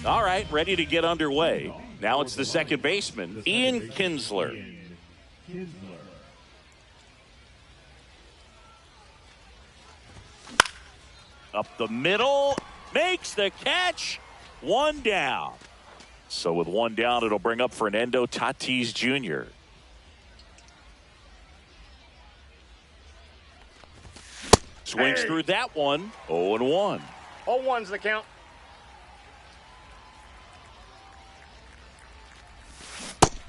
All right, ready to get underway. Now it's the second baseman, Ian Kinsler. Up the middle, makes the catch, one down. So with one down, it'll bring up Fernando Tatis Jr. Swings through that one, 0-1. 0-1's the count.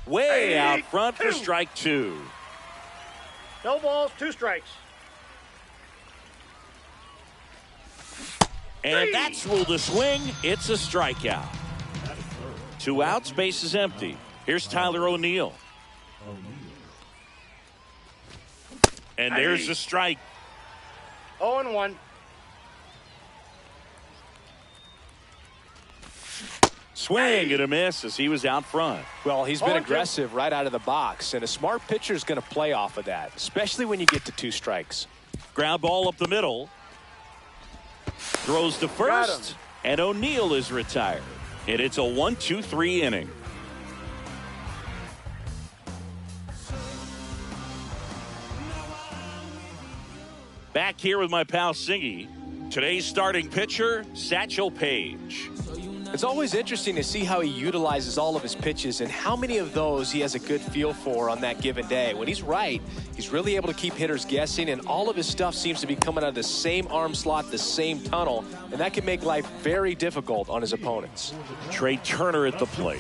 Way out front for strike two. No balls, 2 strikes. And that's ruled a swing. It's a strikeout. 2 outs, base is empty. Here's Tyler O'Neill. And there's a strike. 0-1. Swing and a miss as he was out front. Well, he's been aggressive right out of the box, and a smart pitcher is going to play off of that, especially when you get to 2 strikes. Ground ball up the middle. Throws to first, and O'Neill is retired. And it's a 1-2-3 inning. Back here with my pal Singy. Today's starting pitcher, Satchel Paige. It's always interesting to see how he utilizes all of his pitches and how many of those he has a good feel for on that given day. When he's right, he's really able to keep hitters guessing, and all of his stuff seems to be coming out of the same arm slot, the same tunnel, and that can make life very difficult on his opponents. Trey Turner at the plate.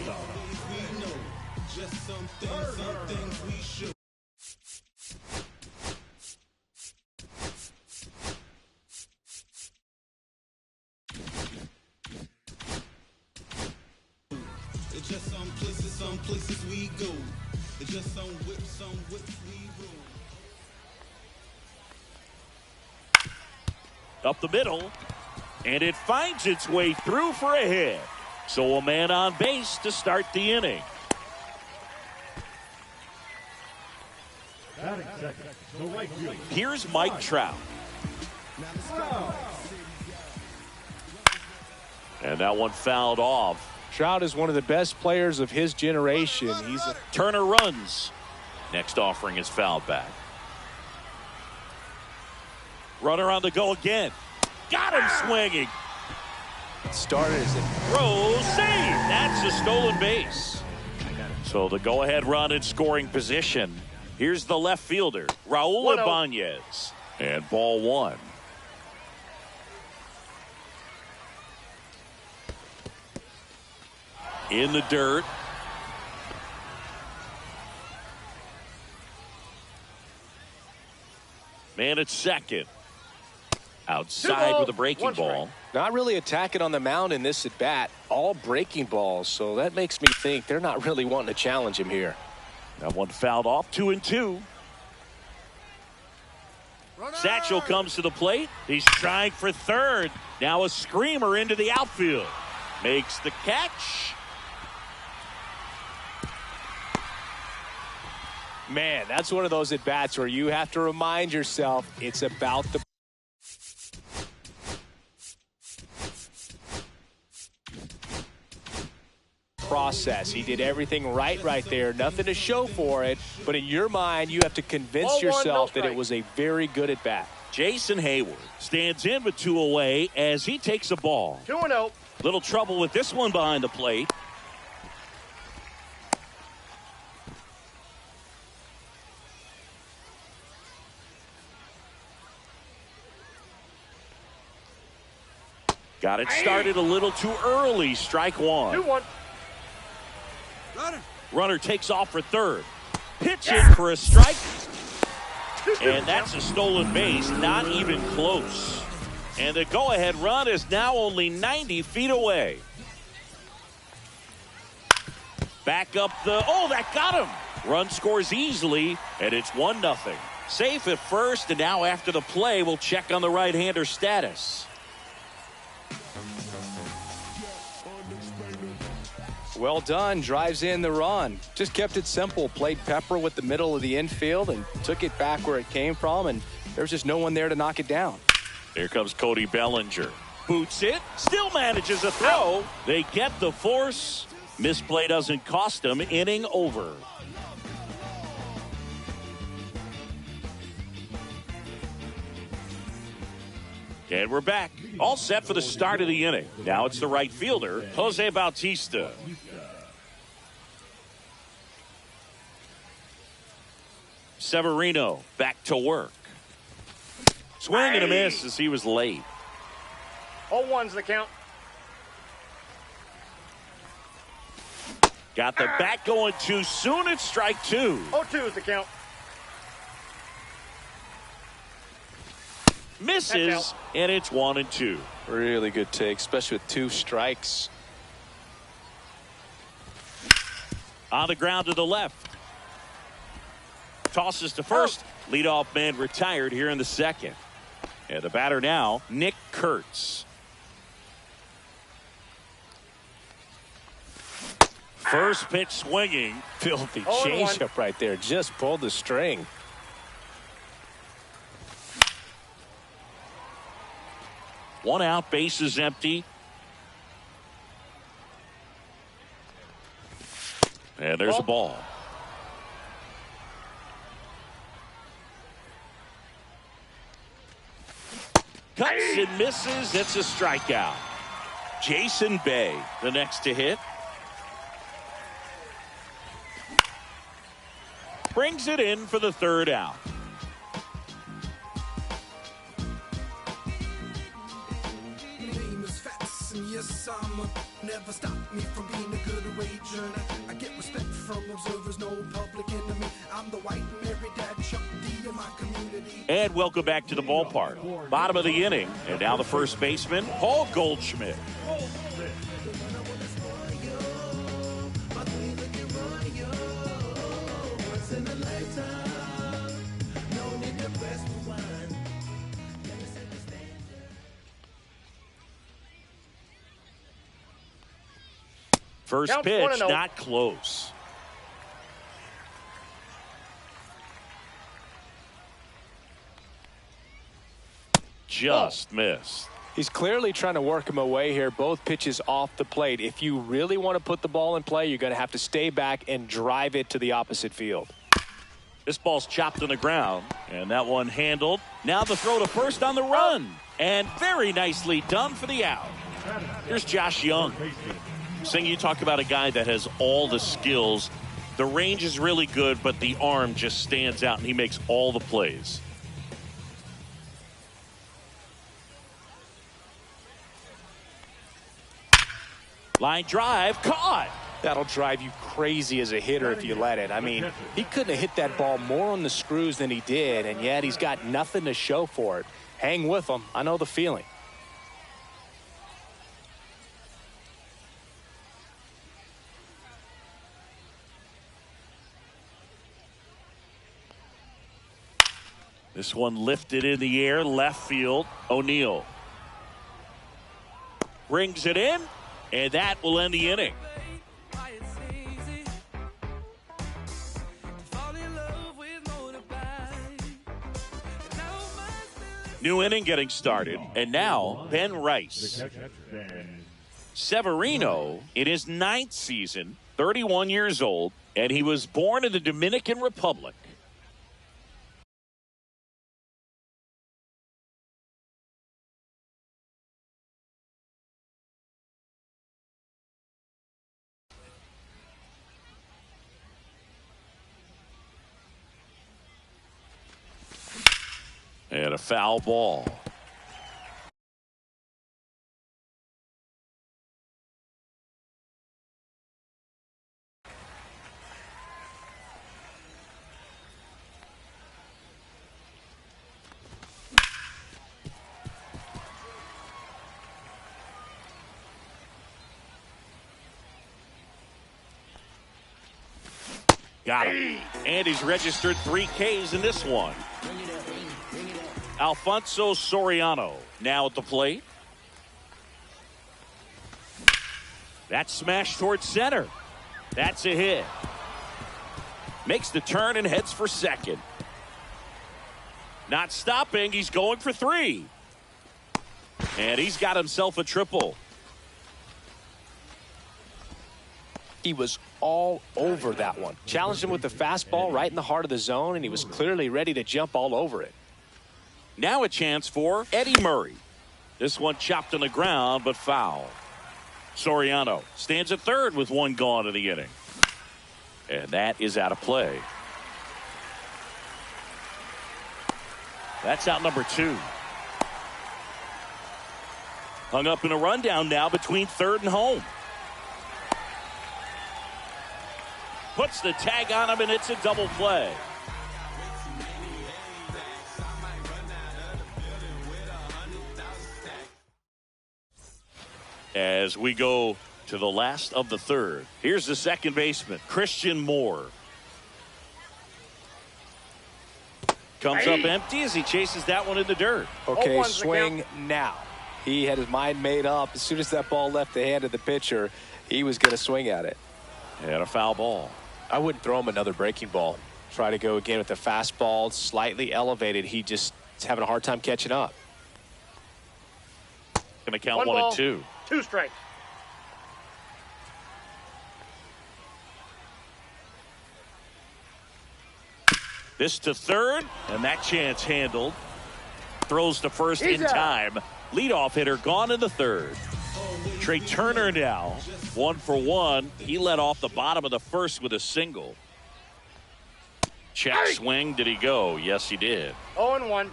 Some places we go. It's just some whips we roll. Up the middle, and it finds its way through for a hit. So a man on base to start the inning. Here's Mike Trout. And that one fouled off. Trout is one of the best players of his generation. Turner runs. Next offering is fouled back. Runner on the go again. Got him swinging. Started as a throw, save. That's a stolen base. So the go-ahead run in scoring position. Here's the left fielder, Raul Ibanez. And ball 1. In the dirt. Man at second. Outside with a breaking ball. Not really attacking on the mound in this at bat. All breaking balls. So that makes me think they're not really wanting to challenge him here. That one fouled off. 2-2. Satchel comes to the plate. He's trying for third. Now a screamer into the outfield. Makes the catch. Man, that's one of those at-bats where you have to remind yourself it's about the process. He did everything right there. Nothing to show for it. But in your mind, you have to convince yourself that it was a very good at-bat. Jason Hayward stands in with 2 away as he takes a ball. 2-0. Little trouble with this one behind the plate. Got it started a little too early. Strike 1. 2-1. Runner takes off for third. Pitch in for a strike. And that's a stolen base. Not even close. And the go-ahead run is now only 90 feet away. Back up the... Oh, that got him. Run scores easily, and it's 1-0. Safe at first, and now after the play, we'll check on the right-hander status. Well done. Drives in the run. Just kept it simple. Played pepper with the middle of the infield and took it back where it came from, and there's just no one there to knock it down. Here comes Cody Bellinger. boots it, still manages a throw. They get the force. Misplay doesn't cost them. Inning over. And we're back. All set for the start of the inning. Now it's the right fielder, Jose Bautista. Severino back to work. Swing and a miss as he was late. 0-1's the count. Got the bat going too soon. It's strike two. 0-2's the count. Misses, and it's 1-2. Really good take, especially with 2 strikes. On the ground to the left. Tosses to first. Leadoff man retired here in the second. And the batter now, Nick Kurtz. First pitch swinging. Filthy 0-1. changeup right there. Just pulled the string. One out, bases empty. And there's a ball. Cuts and misses. It's a strikeout. Jason Bay, the next to hit. Brings it in for the third out. Never stop me from being a good wager. I get respect from observers, no public enemy. I'm the white Mary Dad Chuck D in my community. And welcome back to the ballpark. Bottom of the inning. And now the first baseman, Paul Goldschmidt. First Counts pitch, 1-0. not close. Just missed. He's clearly trying to work him away here. Both pitches off the plate. If you really want to put the ball in play, you're going to have to stay back and drive it to the opposite field. This ball's chopped on the ground, and that one handled. Now the throw to first on the run, and very nicely done for the out. Here's Josh Young. Sing, you talk about a guy that has all the skills. The range is really good, but the arm just stands out, and he makes all the plays. Line drive, caught. That'll drive you crazy as a hitter if you let it. I mean, he couldn't have hit that ball more on the screws than he did, and yet he's got nothing to show for it. Hang with him. I know the feeling. This one lifted in the air, left field. O'Neill brings it in, and that will end the inning. New inning getting started, and now Ben Rice. Severino in his 9th season, 31 years old, and he was born in the Dominican Republic. And a foul ball. Got him. And he's registered 3 Ks in this one. Alfonso Soriano now at the plate. That smash towards center. That's a hit. Makes the turn and heads for second. Not stopping. He's going for 3. And he's got himself a triple. He was all over that one. Challenged him with the fastball right in the heart of the zone, and he was clearly ready to jump all over it. Now a chance for Eddie Murray. This one chopped on the ground, but foul. Soriano stands at third with one gone in the inning. And that is out of play. That's out number 2. Hung up in a rundown now between third and home. Puts the tag on him, and it's a double play. As we go to the last of the third, here's the second baseman, Christian Moore. Comes up empty as he chases that one in the dirt. Okay, swing now. He had his mind made up. As soon as that ball left the hand of the pitcher, he was going to swing at it. And a foul ball. I wouldn't throw him another breaking ball. Try to go again with the fastball, slightly elevated. He just is having a hard time catching up. Going to count 1 and 2. 2 strikes. This to third, and that chance handled. Throws to first in time. Leadoff hitter gone in the third. Trey Turner now 1 for 1. He led off the bottom of the first with a single. Check swing. Did he go? Yes, he did. 0-1.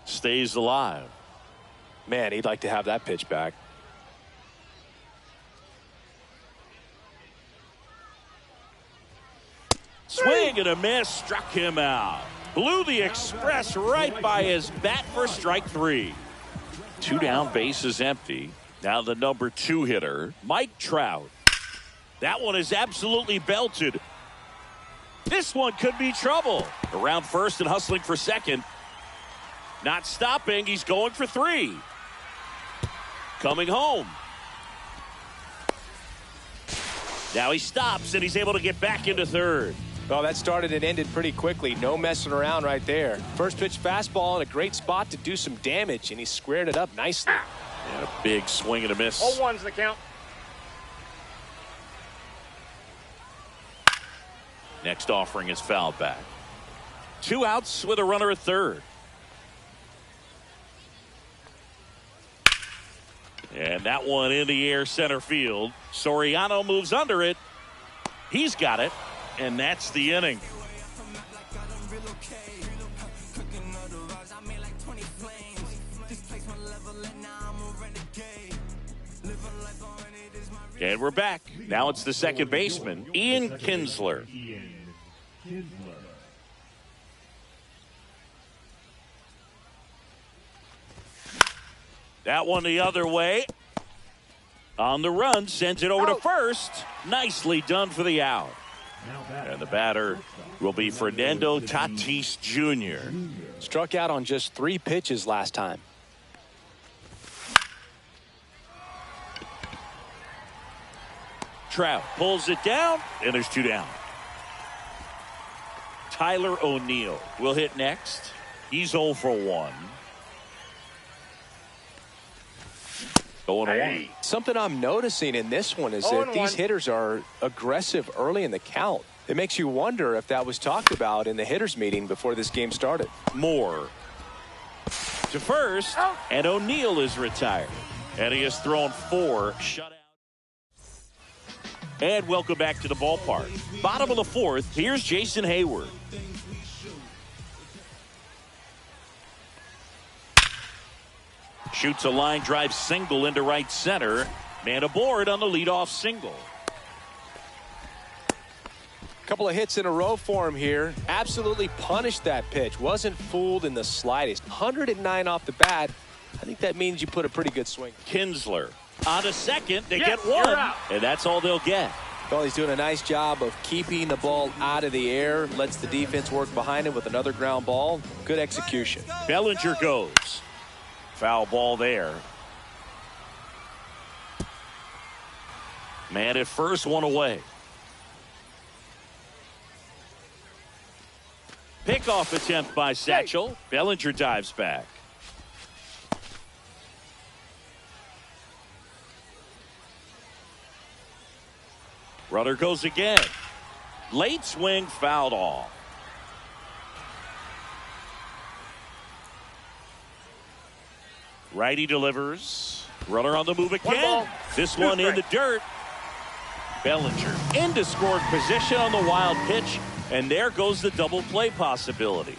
Stays alive. Man, he'd like to have that pitch back. Swing and a miss. Struck him out. Blew the express right by his bat for strike 3. 2 down, bases empty. Now the number 2 hitter, Mike Trout. That one is absolutely belted. This one could be trouble. Around first and hustling for second. Not stopping. He's going for 3. Coming home. Now he stops, and he's able to get back into third. Well, that started and ended pretty quickly. No messing around right there. First pitch fastball in a great spot to do some damage, and he squared it up nicely. And a big swing and a miss. 0-1's the count. Next offering is fouled back. 2 outs with a runner at third. And that one in the air center field. Soriano moves under it. He's got it. And that's the inning. And we're back. Now it's the second baseman, Ian Kinsler. That one the other way. On the run, sends it over to first. Nicely done for the out. And the batter will be Fernando Tatis Jr. Struck out on just 3 pitches last time. Trout pulls it down, and there's 2 down. Tyler O'Neill will hit next. He's 0 for 1. Something I'm noticing in this one is that these hitters are aggressive early in the count. It makes you wonder if that was talked about in the hitters meeting before this game started. Moore to first, and O'Neill is retired. And he has thrown 4 shutouts. And welcome back to the ballpark. Bottom of the 4th, here's Jason Hayward. Shoots a line drive single into right center. Man aboard on the leadoff single. Couple of hits in a row for him here. Absolutely punished that pitch. Wasn't fooled in the slightest. 109 off the bat. I think that means you put a pretty good swing. Kinsler on a second. They get 1. And that's all they'll get. Well, he's doing a nice job of keeping the ball out of the air. Lets the defense work behind him with another ground ball. Good execution. Bellinger goes. Foul ball there. Man at first, one away. Pickoff attempt by Satchel. Bellinger dives back. Runner goes again. Late swing, fouled off. Righty delivers. Runner on the move again. This one in the dirt. Bellinger into scoring position on the wild pitch. And there goes the double play possibility.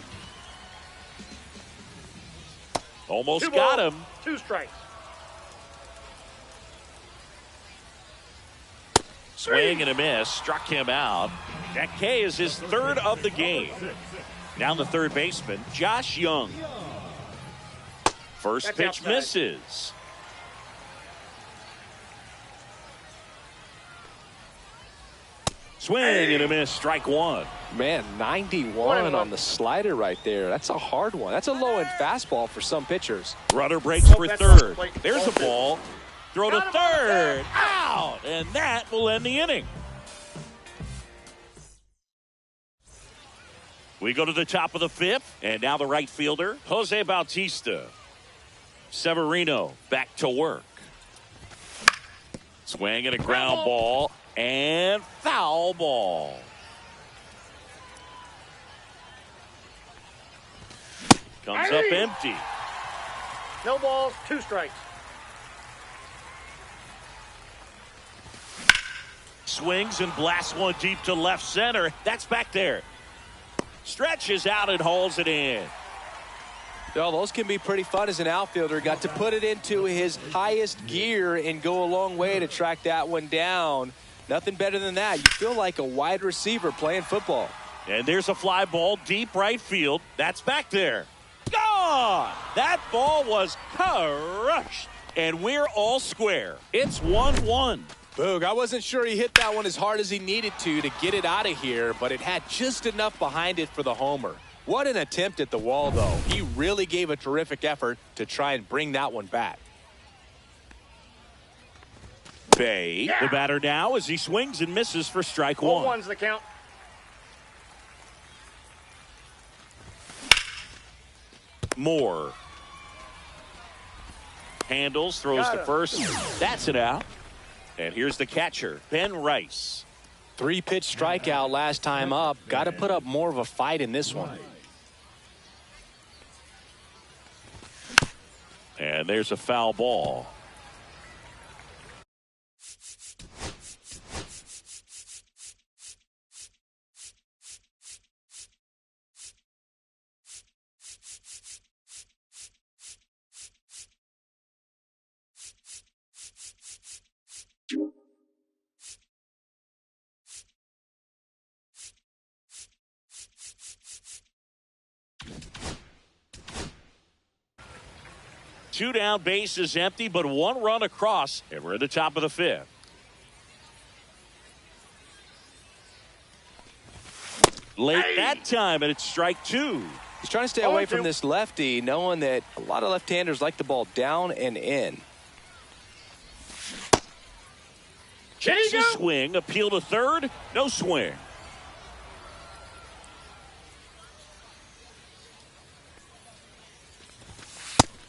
Almost got him. 2 strikes. Swing and a miss. Struck him out. That K is his 3rd of the game. Now the third baseman, Josh Young. First pitch misses. Swing and a miss. Strike 1. Man, 91 on the slider right there. That's a hard one. That's a low-end fastball for some pitchers. Runner breaks for third. There's a ball. Throw to third. Out. And that will end the inning. We go to the top of the 5th. And now the right fielder, Jose Bautista. Severino back to work. Swing and a ground ball. And foul ball. Comes up empty. No balls, 2 strikes. Swings and blasts one deep to left center. That's back there. Stretches out and hauls it in. Well, those can be pretty fun as an outfielder. Got to put it into his highest gear and go a long way to track that one down. Nothing better than that. You feel like a wide receiver playing football. And there's a fly ball deep right field. That's back there. Gone! That ball was crushed. And we're all square. It's 1-1. Boog, I wasn't sure he hit that one as hard as he needed to get it out of here, but it had just enough behind it for the homer. What an attempt at the wall, though. He really gave a terrific effort to try and bring that one back. Bay, the batter now as he swings and misses for strike 1. 1's the count. Moore. Handles, throws to first. That's it out. And here's the catcher, Ben Rice. 3-pitch strikeout last time up. Got to put up more of a fight in this one. And there's a foul ball. Two down, base is empty, but 1 run across, and we're at the top of the 5th. Late that time, and it's strike 2. He's trying to stay away from this lefty, knowing that a lot of left-handers like the ball down and in. Checks his swing, appeal to third, no swing.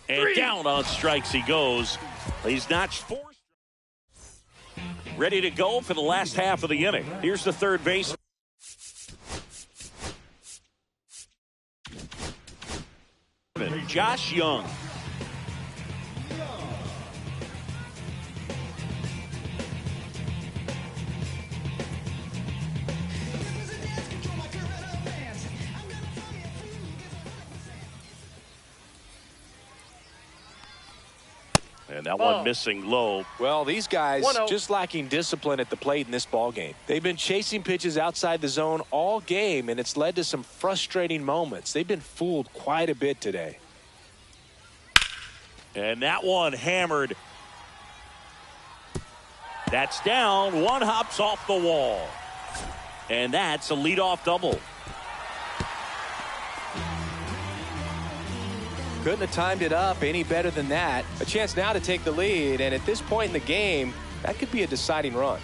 And down on strikes he goes. He's notched 4. Ready to go for the last half of the inning. Here's the third base. Josh Young. And that one missing low. Well, these guys just lacking discipline at the plate in this ball game. They've been chasing pitches outside the zone all game, and it's led to some frustrating moments. They've been fooled quite a bit today. And that one hammered. That's down. One hops off the wall. And that's a leadoff double. Couldn't have timed it up any better than that. A chance now to take the lead, and at this point in the game, that could be a deciding run.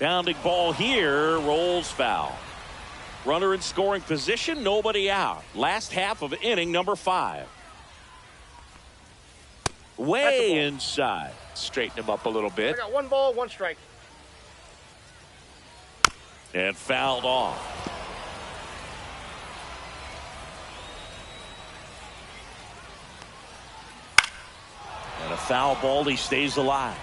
Bounding ball here, rolls foul. Runner in scoring position, nobody out. Last half of inning number 5. Way inside. Straighten him up a little bit. I got 1 ball, 1 strike. And fouled off. And a foul ball, he stays alive.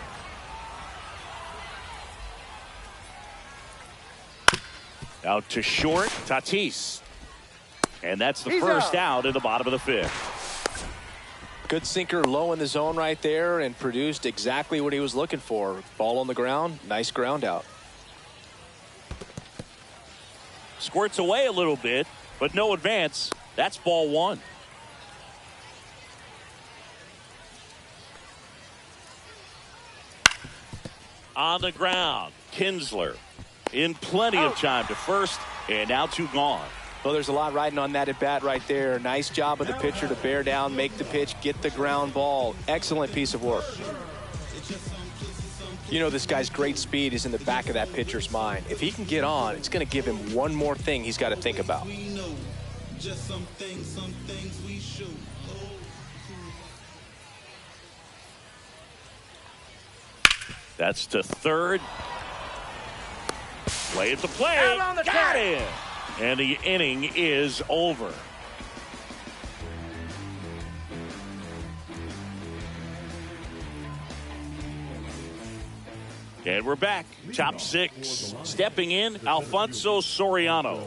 Out to short, Tatis. And that's the first out in the bottom of the 5th. Good sinker low in the zone right there and produced exactly what he was looking for. Ball on the ground, nice ground out. Squirts away a little bit, but no advance. That's ball 1. On the ground, Kinsler in plenty of time to first, and now 2 gone. Well, there's a lot riding on that at bat right there. Nice job of the pitcher to bear down, make the pitch, get the ground ball. Excellent piece of work. You know, this guy's great speed is in the back of that pitcher's mind. If he can get on, it's going to give him one more thing he's got to think about. That's to third. Play at the plate. Out on the Got track. it. And the inning is over. And we're back. Top 6. Stepping in, Alfonso Soriano.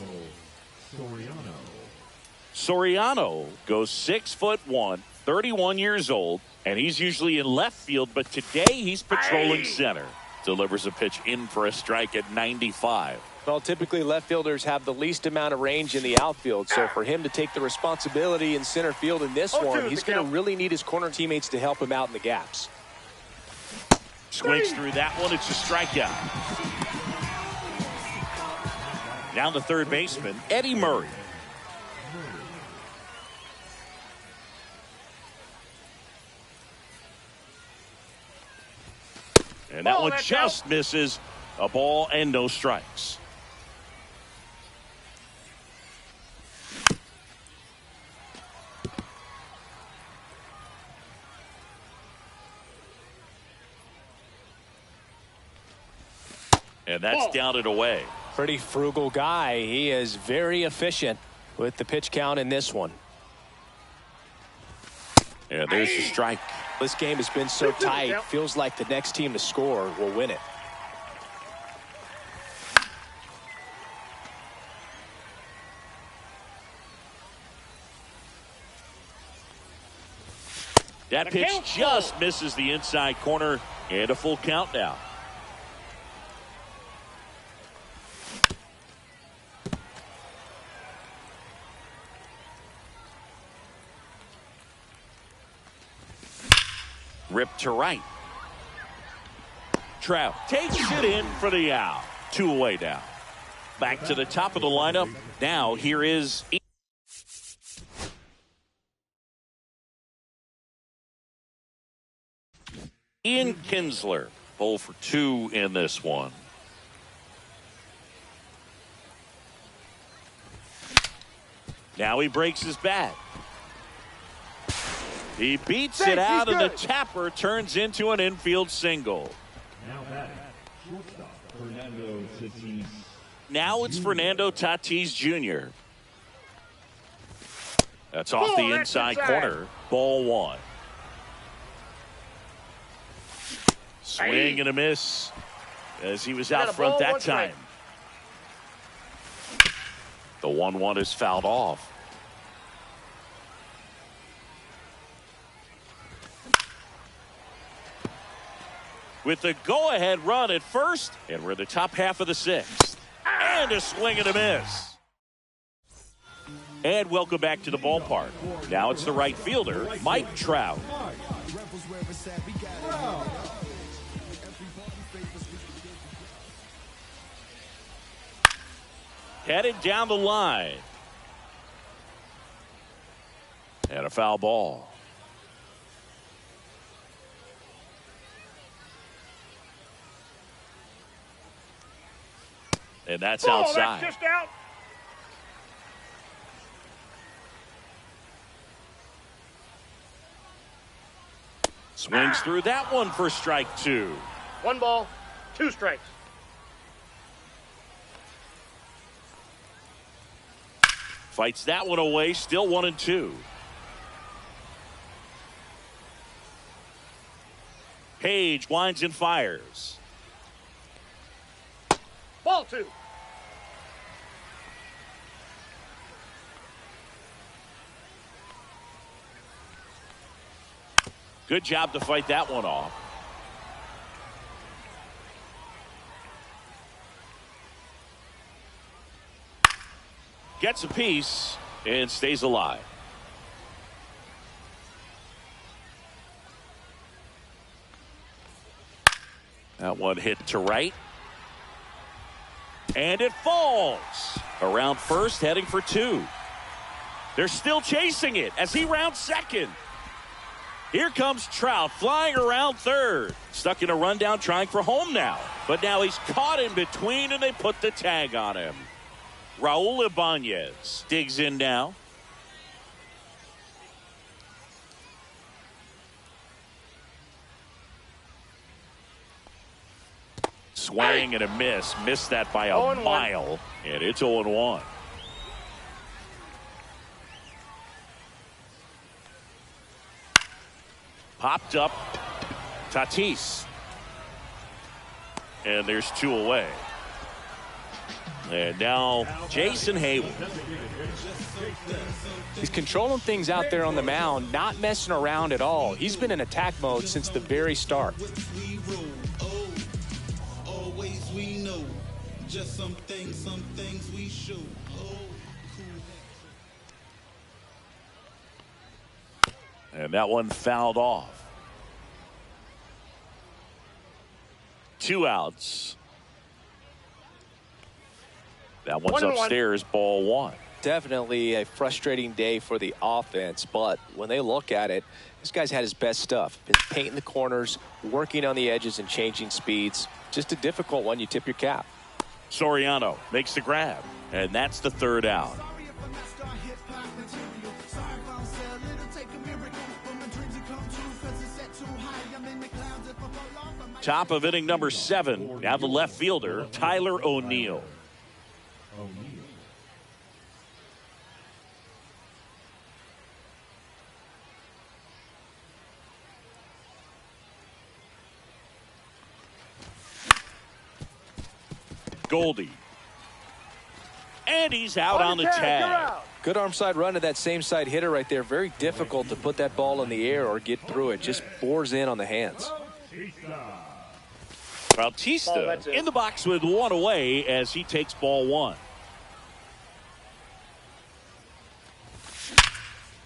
Soriano goes 6'1", 31 years old, and he's usually in left field, but today he's patrolling center. Delivers a pitch in for a strike at 95. Well, typically left fielders have the least amount of range in the outfield, so for him to take the responsibility in center field in this one, he's going to really need his corner teammates to help him out in the gaps. Swings through that one. It's a strikeout. Now the third baseman, Eddie Murray. And that one just misses. A ball and no strikes. And that's down and away. Pretty frugal guy. He is very efficient with the pitch count in this one. And there's the strike. This game has been so tight. Feels like the next team to score will win it. That pitch just misses the inside corner, and a full count now. Ripped to right. Trout takes it in for the out. 2 away now. Back to the top of the lineup. Now here is Ian Kinsler. 0 for 2 in this one. Now he breaks his bat. He beats it out, and the tapper turns into an infield single. Now it's Fernando Tatis Jr. That's off the inside corner. Ball 1. Swing and a miss as he was out front that time. The 1-1 is fouled off. With the go-ahead run at first, and we're in the top half of the 6th. And a swing and a miss. And welcome back to the ballpark. Now it's the right fielder, Mike Trout. Headed down the line. And a foul ball. And that's outside. That's just out. Swings through that one for strike 2. 1 ball, 2 strikes. Fights that one away, still 1-2. Page winds and fires. Ball 2. Good job to fight that one off. Gets a piece and stays alive. That one hit to right. And it falls. Around first, heading for 2. They're still chasing it as he rounds second. Here comes Trout flying around third. Stuck in a rundown trying for home now. But now he's caught in between and they put the tag on him. Raul Ibanez digs in now. Swing and a miss. Missed that by a 0-1. mile. And it's 0-1. Popped up. Tatis. And there's 2 away. And now Jason Hayward. He's controlling things out there on the mound, not messing around at all. He's been in attack mode since the very start. Just some things we show. And that one fouled off. 2 outs. That one's 1-1. upstairs, ball 1. Definitely a frustrating day for the offense, but when they look at it, this guy's had his best stuff. Been painting the corners, working on the edges and changing speeds. Just a difficult one. You tip your cap. Soriano makes the grab, and that's the 3rd out. Top of inning number 7. Now the left fielder, Tyler O'Neill. Goldie. And he's out on the tag. Good arm side run to that same side hitter right there. Very difficult to put that ball in the air or get through it. Just bores in on the hands. Bautista in the box with 1 away as he takes ball 1.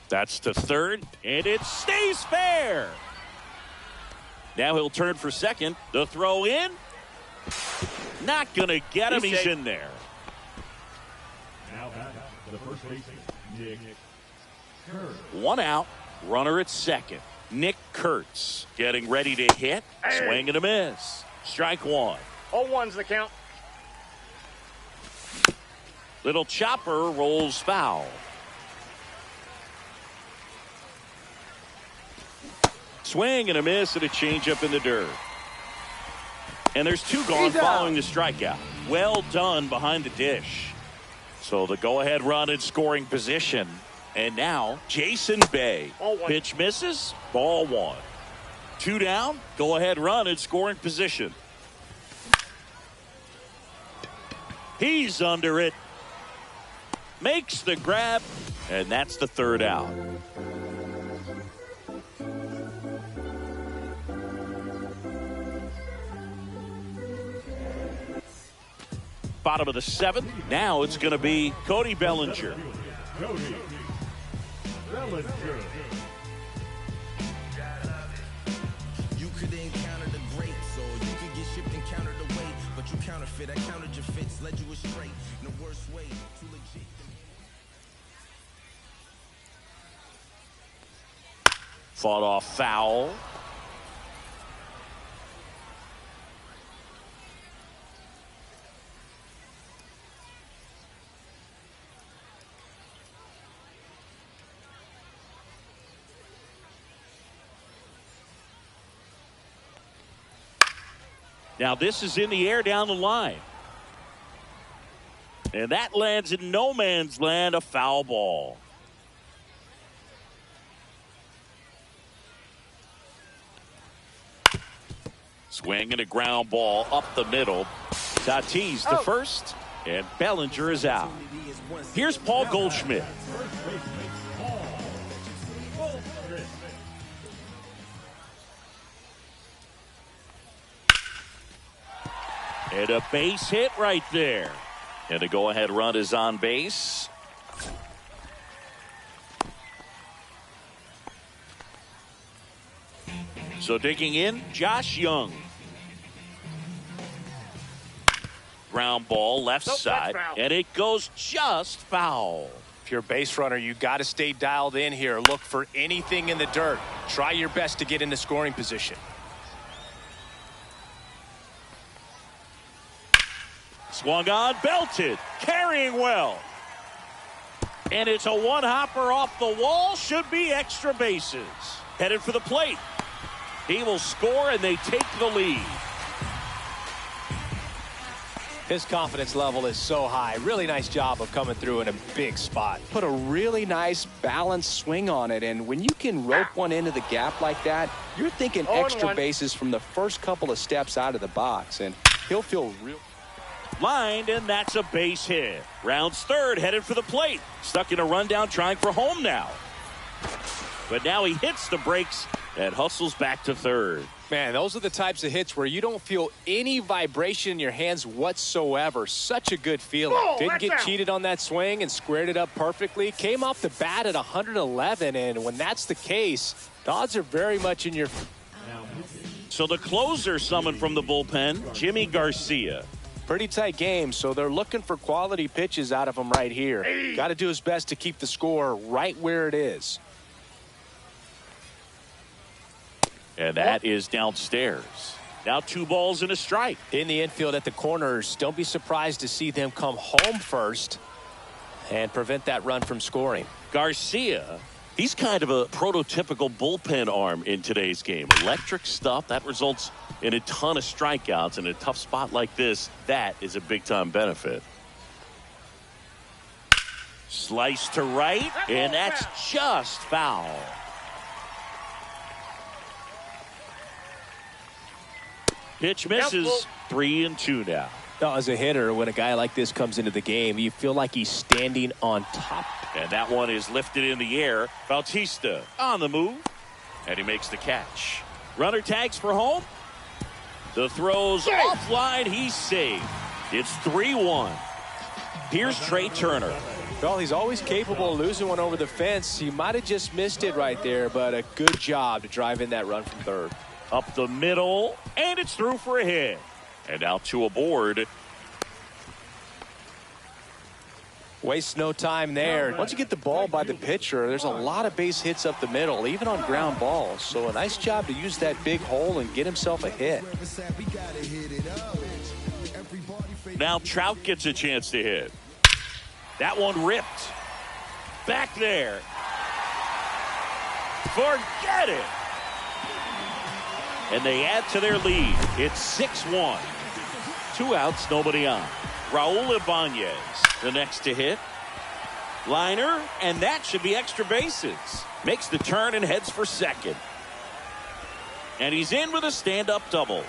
That's to third, and it stays fair. Now he'll turn for second. The throw in. Not going to get him. He's in there. Now back to the first baseman, Nick Kurtz. 1 out. Runner at second. Nick Kurtz getting ready to hit. Swing and a miss. Strike 1. 0-1's the count. Little chopper rolls foul. Swing and a miss and a changeup in the dirt. And there's 2 gone following the strikeout. Well done behind the dish. So the go-ahead run in scoring position. And now Jason Bay. Pitch misses. Ball 1. 2 down. Go-ahead run in scoring position. He's under it. Makes the grab. And that's the 3rd out. Bottom of the 7th. Now it's going to be Cody Bellinger. Cody Bellinger. You could encounter the greats, or you could get shipped and countered away. But you counterfeit, I countered your fits, led you astray. In the worst way, too legit. Fought off foul. Now this is in the air down the line. And that lands in no man's land, a foul ball. Swing and a ground ball up the middle. Tatis to first, and Bellinger is out. Here's Paul Goldschmidt. And a base hit right there. And a go-ahead run is on base. So digging in, Josh Young. Ground ball left side, and it goes just foul. If you're a base runner, you got to stay dialed in here. Look for anything in the dirt. Try your best to get into scoring position. Swung on, belted, carrying well. And it's a one-hopper off the wall, should be extra bases. Headed for the plate. He will score, and they take the lead. His confidence level is so high. Really nice job of coming through in a big spot. Put a really nice balanced swing on it, and when you can rope one into the gap like that, you're thinking extra bases from the first couple of steps out of the box, and he'll feel real. Lined, and that's a base hit. Rounds third, headed for the plate. Stuck in a rundown, trying for home now. But now he hits the brakes and hustles back to third. Man, those are the types of hits where you don't feel any vibration in your hands whatsoever. Such a good feeling. Didn't get cheated on that swing and squared it up perfectly. Came off the bat at 111, and when that's the case, the odds are very much in your. So the closer summoned from the bullpen, Jimmy Garcia. Pretty tight game, so they're looking for quality pitches out of him right here. Got to do his best to keep the score right where it is. And that is downstairs. Now 2 balls and a strike. In the infield at the corners, don't be surprised to see them come home first and prevent that run from scoring. Garcia, he's kind of a prototypical bullpen arm in today's game. Electric stuff that results in a ton of strikeouts. In a tough spot like this, that is a big-time benefit. Slice to right, and that's just foul. Pitch misses. 3-2 now. Now, as a hitter, when a guy like this comes into the game, you feel like he's standing on top. And that one is lifted in the air. Bautista on the move, and he makes the catch. Runner tags for home. The throw's offline. He's saved. It's 3-1. Here's Trey Turner. Well, he's always capable of losing one over the fence. He might have just missed it right there, but a good job to drive in that run from third. Up the middle, and it's through for a hit. And out 2 aboard. Waste no time there. Once you get the ball by the pitcher, there's a lot of base hits up the middle, even on ground balls. So a nice job to use that big hole and get himself a hit. Now Trout gets a chance to hit. That one ripped. Back there. Forget it. And they add to their lead. It's 6-1. 2 outs, nobody on. Raul Ibanez, the next to hit. Liner, and that should be extra bases. Makes the turn and heads for second. And he's in with a stand-up double.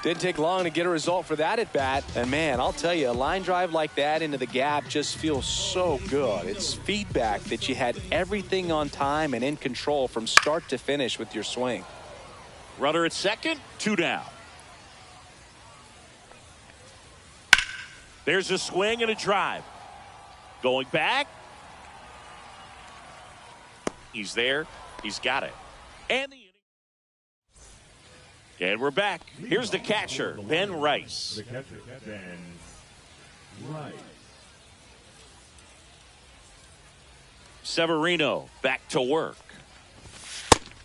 Didn't take long to get a result for that at bat. And man, I'll tell you, a line drive like that into the gap just feels so good. It's feedback that you had everything on time and in control from start to finish with your swing. Runner at second, 2 down. There's a swing and a drive. Going back. He's there. He's got it. And we're back. Here's the catcher, Ben Rice. The catcher, Ben Rice. Severino back to work.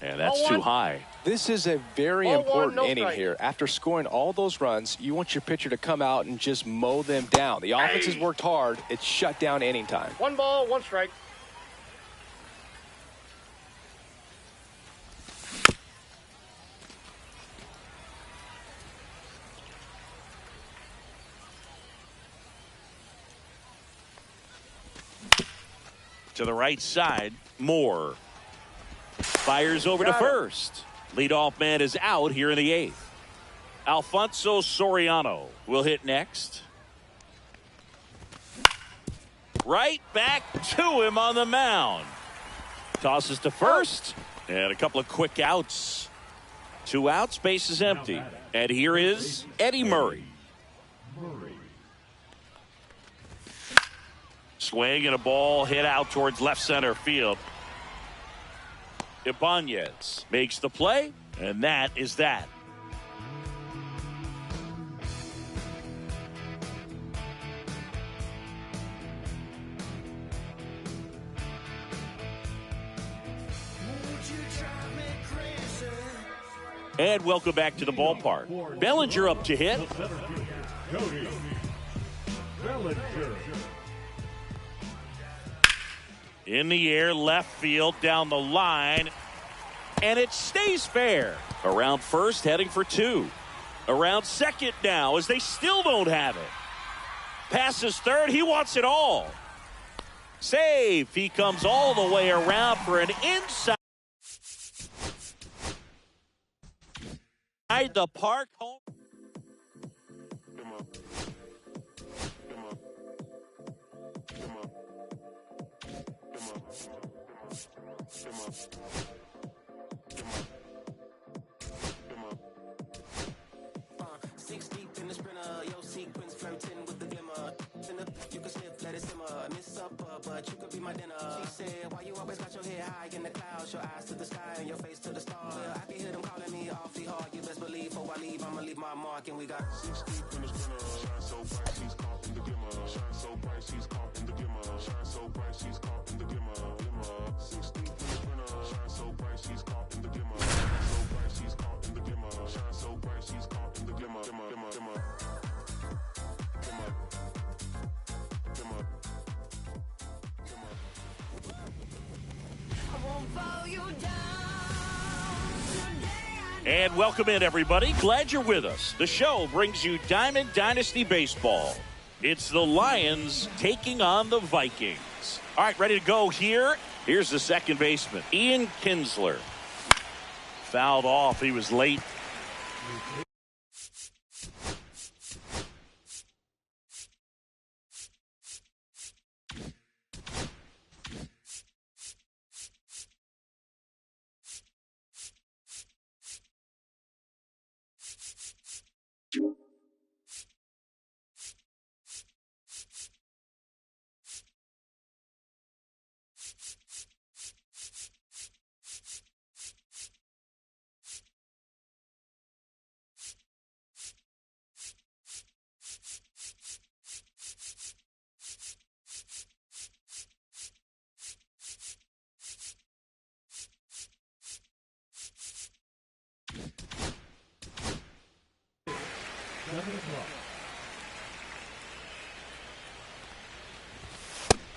And that's too high. This is a very Ball important one, no inning strike. here. After scoring all those runs, you want your pitcher to come out and just mow them down. The offense has worked hard. It's shut down inning time. 1 ball, 1 strike. To the right side, Moore fires over to Got him. first. Leadoff man is out here in the 8th. Alfonso Soriano will hit next. Right back to him on the mound. Tosses to first. And a couple of quick outs. 2 outs, base is empty. And here is Eddie Murray. Swing and a ball hit out towards left center field. Ibanez makes the play, and that is that. And welcome back to the ballpark. Bellinger up to hit. Cody Bellinger. In the air, left field, down the line. And it stays fair. Around first, heading for 2. Around second now, as they still don't have it. Passes third, he wants it all. Save. He comes all the way around for an inside the park home. Six deep in the sprinter, yo sequence flirting with the glimmer. You can sniff, let it simmer. Miss up, but you could be my dinner. She said, why you always got your head high in the clouds? Your eyes to the sky and your face to the stars. Well, I can hear them calling me awfully hard. You best believe before I leave, I'ma leave my mark. And we got 6 deep in the sprinter. Shine so bright, she's caught in the glimmer. Shine so bright, she's caught in the glimmer. Shine so bright, she's caught in the glimmer. 6 deep in the sprinter. Shine so bright, she's caught in the glimmer. Shine so bright, she's caught in the glimmer. Shine so bright, she's caught in the glimmer. And welcome in, everybody. Glad you're with us. The show brings you Diamond Dynasty Baseball. It's the Lions taking on the Vikings. All right, ready to go here. Here's the second baseman, Ian Kinsler. Fouled off. He was late.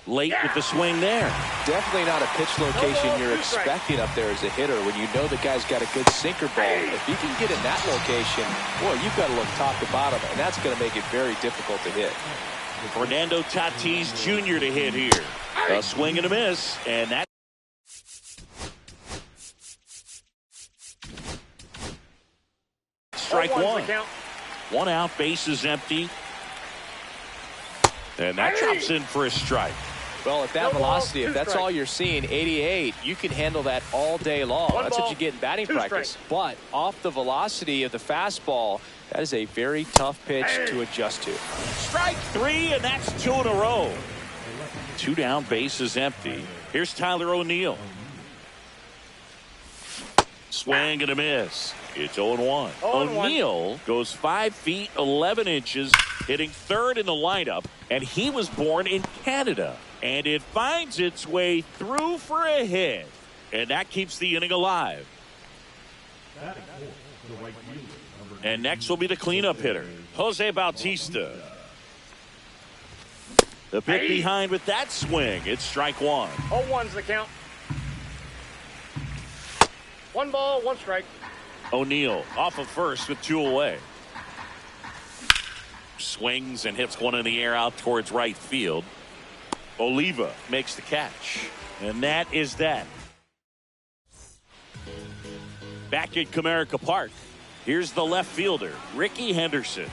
Late with the swing there. Definitely not a pitch location you're expecting up there as a hitter when you know the guy's got a good sinker ball. If you can get in that location, boy, you've got to look top to bottom, and that's going to make it very difficult to hit. Fernando Tatis Jr. to hit here. A swing and a miss, and that. Strike one. 1 out, base is empty. And that drops in for a strike. Well, at that velocity, if that's all you're seeing, 88, you can handle that all day long. That's what you get in batting practice. But off the velocity of the fastball, that is a very tough pitch to adjust to. Strike 3, and that's 2 in a row. 2 down, base is empty. Here's Tyler O'Neill. Swing and a miss. It's 0-1. 0-1. O'Neill goes 5 feet 11 inches, hitting third in the lineup, and he was born in Canada. And it finds its way through for a hit, and that keeps the inning alive. Batting fourth, the right fielder, number And next will be the cleanup hitter, Jose Bautista. The pick behind with that swing. It's strike one. 0-1's the count. 1 ball, 1 strike. O'Neill off of first with 2 away. Swings and hits one in the air out towards right field. Oliva makes the catch. And that is that. Back at Comerica Park, here's the left fielder, Ricky Henderson.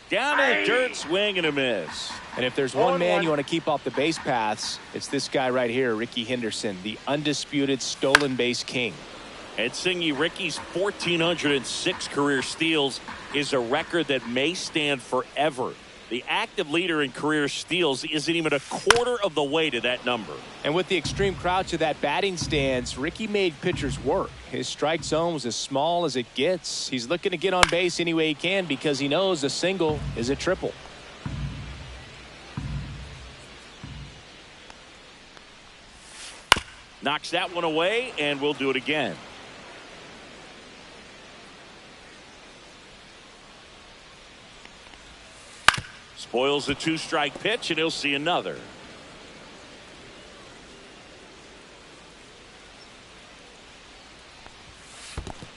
Down in the dirt, swing and a miss. And if there's one man you want to keep off the base paths, it's this guy right here, Ricky Henderson, the undisputed stolen base king. And Singy, Ricky's 1,406 career steals is a record that may stand forever. The active leader in career steals isn't even a quarter of the way to that number. And with the extreme crouch of that batting stance, Ricky made pitchers work. His strike zone was as small as it gets. He's looking to get on base any way he can because he knows a single is a triple. Knocks that one away, and we'll do it again. Spoils the 2-strike pitch, and he'll see another.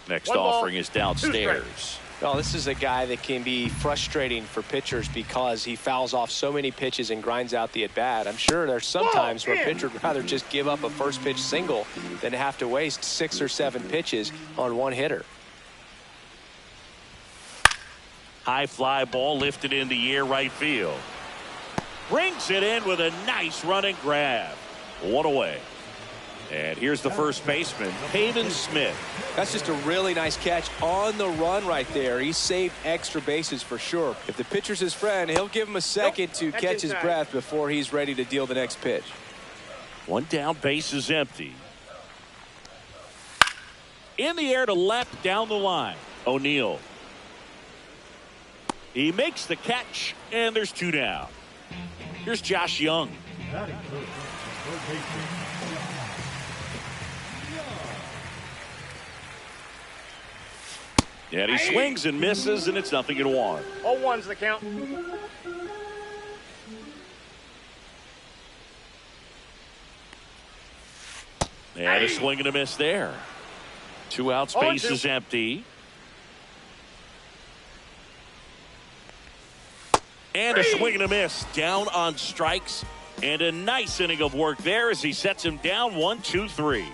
Next offering is downstairs. Well, this is a guy that can be frustrating for pitchers because he fouls off so many pitches and grinds out the at-bat. I'm sure there's some times where a pitcher would rather just give up a first pitch single than have to waste 6 or 7 pitches on one hitter. High fly ball lifted in the air right field. Brings it in with a nice running grab. 1 away. And here's the first baseman, Pavin Smith. That's just a really nice catch on the run right there. He saved extra bases for sure. If the pitcher's his friend, he'll give him a second to catch his breath before he's ready to deal the next pitch. 1 down, base is empty. In the air to left, down the line. O'Neill. He makes the catch, and there's 2 down. Here's Josh Young. batting third baseman. And he swings and misses, and it's 0-1. 0-1's the count. And a swing and a miss there. 2 outs, base is empty. And a swing and a miss. Down on strikes. And a nice inning of work there as he sets him down 1-2-3.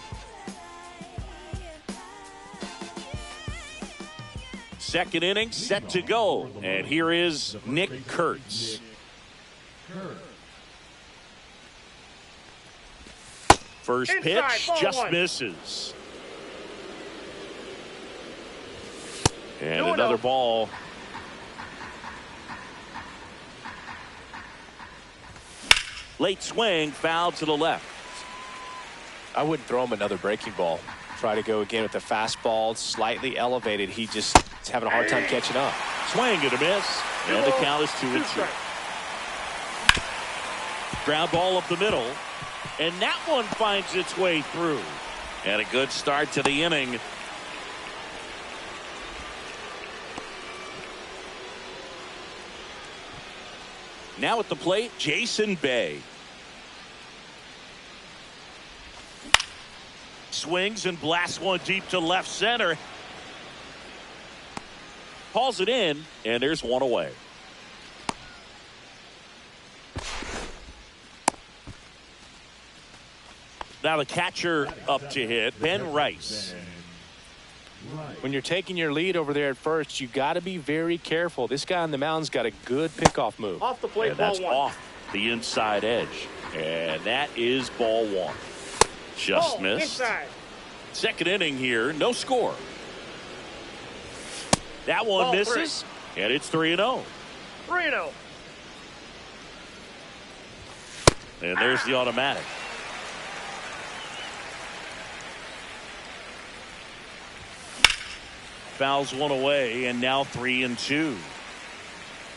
Second inning set to go. And here is Nick Kurtz. First pitch just misses. And another ball. Late swing, foul to the left. I wouldn't throw him another breaking ball. Try to go again with the fastball, slightly elevated. He just is having a hard time catching up. Swing and a miss. And the count is 2-2. Ground ball up the middle. And that one finds its way through. And a good start to the inning. Now at the plate, Jason Bay. Swings and blasts one deep to left center. Hauls it in, and there's 1 away. Now the catcher up to hit, Ben Rice. When you're taking your lead over there at first, you got to be very careful. This guy on the mound's got a good pickoff move. Off the plate, And that's ball 1. off the inside edge. And that is ball 1. Just missed. Inside. Second inning here, no score. That one Ball misses, and it's 3-0. 3-0. And there's the automatic. Fouls one away, and now 3-2.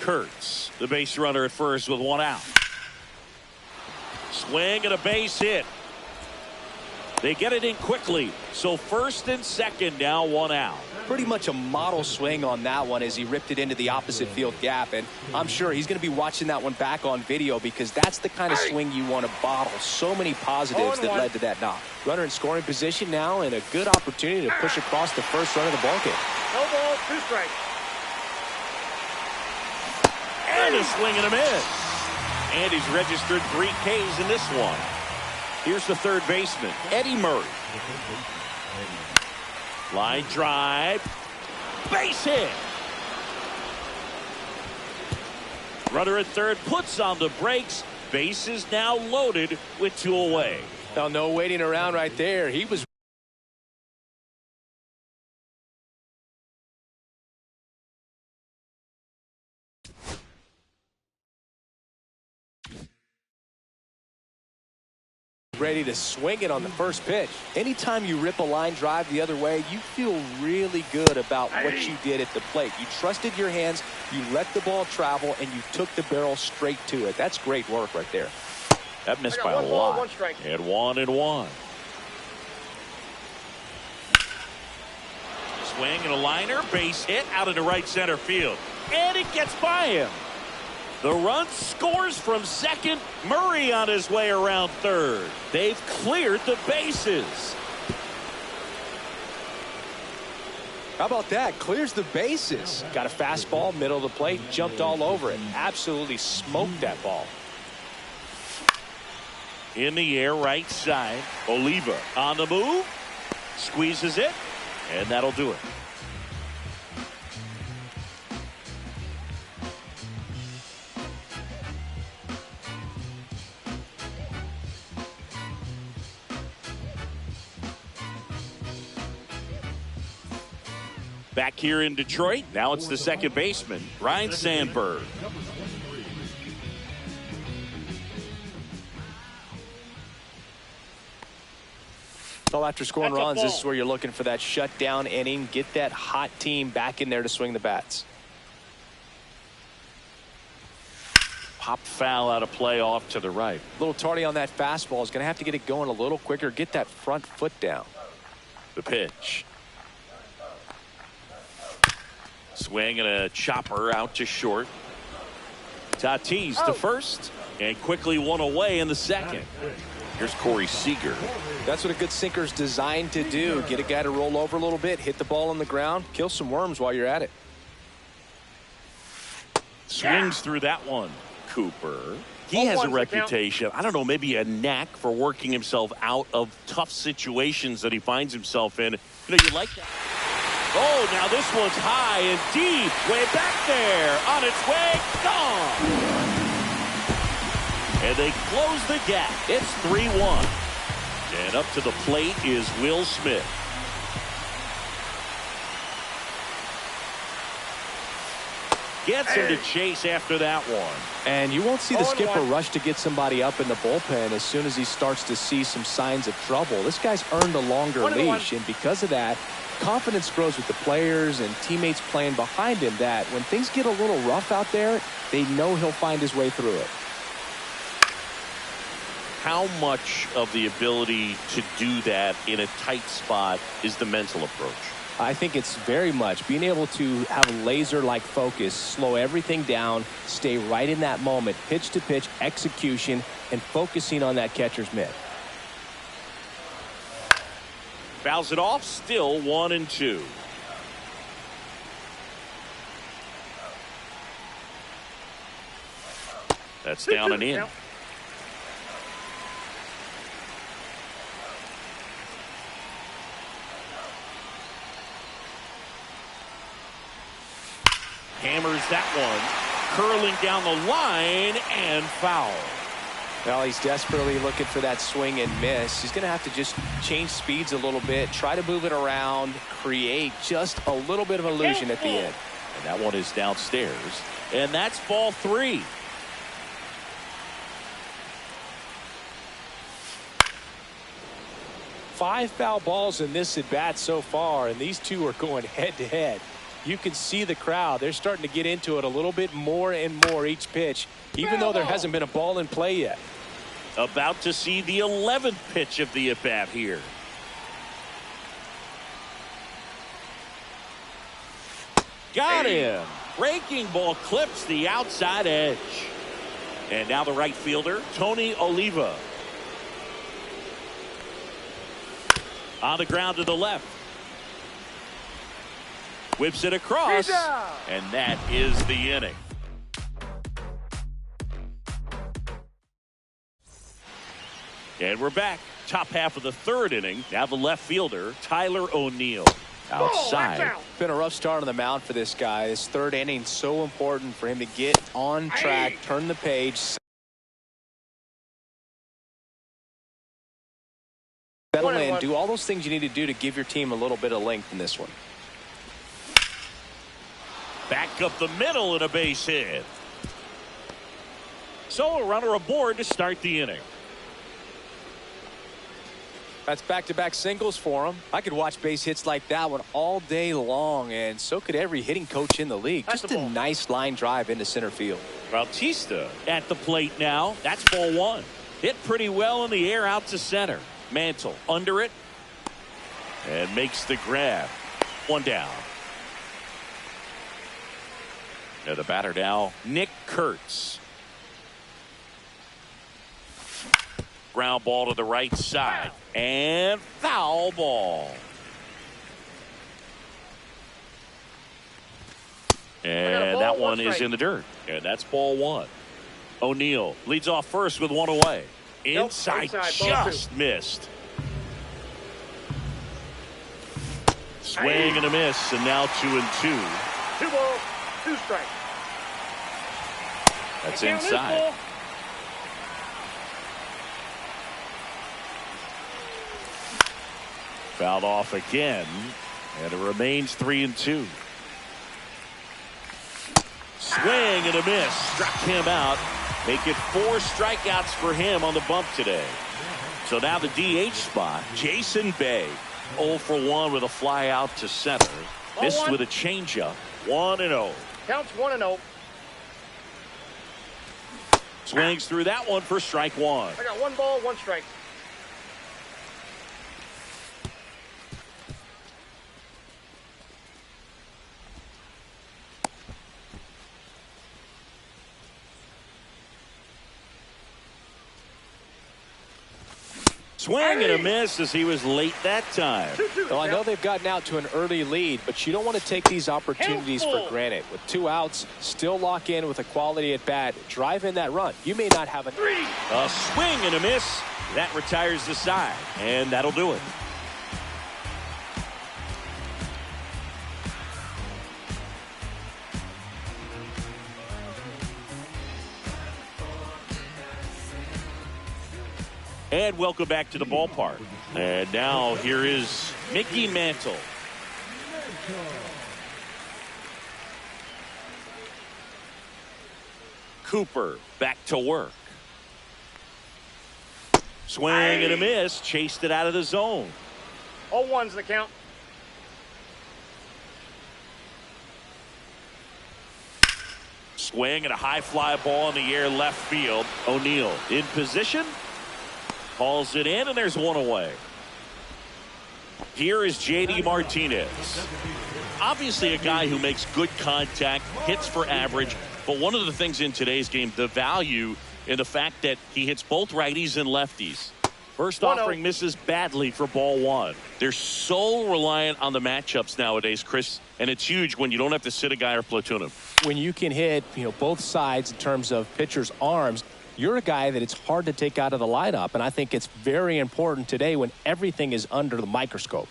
Kurtz, the base runner at first with one out. Swing and a base hit. They get it in quickly. So first and second, now one out. Pretty much a model swing on that one as he ripped it into the opposite field gap. And I'm sure he's going to be watching that one back on video because that's the kind of swing you want to bottle. So many positives that led to that knock. Runner in scoring position now and a good opportunity to push across the first run of the ballgame. No ball, 2 strikes. And a swing and a miss. And he's registered 3 Ks in this one. Here's the third baseman, Eddie Murray. Line drive. Base hit. Runner at third puts on the brakes. Base is now loaded with 2 away. Now, no waiting around right there. He was ready to swing it on the first pitch. Anytime you rip a line drive the other way, you feel really good about what you did at the plate. You trusted your hands, you let the ball travel, and you took the barrel straight to it. That's great work right there. That missed by a one ball, lot. 1 strike. And 1-1. Swing and a liner, base hit out into right center field. And it gets by him. The run scores from second. Murray on his way around third. They've cleared the bases. How about that? Clears the bases. Got a fastball, middle of the plate, jumped all over it. Absolutely smoked that ball. In the air, right side. Oliva on the move. Squeezes it. And that'll do it. Back here in Detroit, now it's the second baseman, Ryan Sandberg. So after scoring That's a runs, this ball. is where you're looking for that shutdown inning. Get that hot team back in there to swing the bats. Pop foul out of play off to the right. A little tardy on that fastball. Is going to have to get it going a little quicker. Get that front foot down. The pitch. Swing and a chopper out to short. Tatis to first, and quickly one away in the second. Here's Corey Seager. That's what a good sinker's designed to do. Get a guy to roll over a little bit, hit the ball on the ground, kill some worms while you're at it. Swings through that one. Cooper. He has a reputation, I don't know, maybe a knack for working himself out of tough situations that he finds himself in. You know, you like that. Oh, now this one's high and deep. Way back there. On its way. Gone. And they close the gap. It's 3-1. And up to the plate is Will Smith. Gets him to chase after that one. And you won't see the skipper rush to get somebody up in the bullpen as soon as he starts to see some signs of trouble. This guy's earned a longer leash, and because of that, confidence grows with the players and teammates playing behind him that when things get a little rough out there, they know he'll find his way through it. How much of the ability to do that in a tight spot is the mental approach? I think it's very much being able to have a laser-like focus, slow everything down, stay right in that moment, pitch to pitch execution, and focusing on that catcher's mitt. Fouls it off, still 1-2. That's down and in. Hammers that one, curling down the line and foul. Well, he's desperately looking for that swing and miss. He's going to have to just change speeds a little bit, try to move it around, create just a little bit of illusion at the end. And that one is downstairs. And that's ball 3. 5 foul balls in this at bat so far, and these two are going head to head. You can see the crowd. They're starting to get into it a little bit more and more each pitch, even though there hasn't been a ball in play yet. About to see the 11th pitch of the at-bat here. Got him. Breaking ball clips the outside edge. And now the right fielder, Tony Oliva. On the ground to the left. Whips it across. And that is the inning. And we're back. Top half of the third inning. Now the left fielder, Tyler O'Neill. Outside. Been a rough start on the mound for this guy. This third inning so important for him to get on track, turn the page, settle in, do all those things you need to do to give your team a little bit of length in this one. Back up the middle and a base hit. So a runner aboard to start the inning. That's back-to-back singles for him. I could watch base hits like that one all day long, and so could every hitting coach in the league. Just a nice line drive into center field. Bautista at the plate now. That's ball one. Hit pretty well in the air out to center. Mantle under it and makes the grab. One down. Now the batter now, Nick Kurtz. Ground ball to the right side. And foul ball. And that one is in the dirt. And that's ball one. O'Neill leads off first with one away. Inside, just missed. Swing and a miss, and now 2-2. 2 balls, 2 strikes. That's inside. Fouled off again, and it remains 3-2. Swing and a miss. Struck him out. Make it 4 strikeouts for him on the bump today. So now the DH spot, Jason Bay. 0 for 1 with a fly out to center. Missed with a changeup. 1-0. Counts 1-0. Swings through that one for strike one. I got 1 ball, 1 strike. Swing and a miss as he was late that time. Well, I know they've gotten out to an early lead, but you don't want to take these opportunities for granted. With 2 outs, still lock in with a quality at bat, drive in that run. You may not have a swing and a miss. That retires the side, and that'll do it. And welcome back to the ballpark. And now here is Mickey Mantle. Cooper back to work. Swing and a miss. Chased it out of the zone. 0-1's the count. Swing and a high fly ball in the air left field. O'Neill in position. Hauls it in, and there's one away. Here is J.D. Martinez. Obviously a guy who makes good contact, hits for average, but one of the things in today's game, the value in the fact that he hits both righties and lefties. First offering misses badly for ball one. They're so reliant on the matchups nowadays, Chris, and it's huge when you don't have to sit a guy or platoon him. When you can hit, both sides in terms of pitchers' arms, you're a guy that it's hard to take out of the lineup, and I think it's very important today when everything is under the microscope.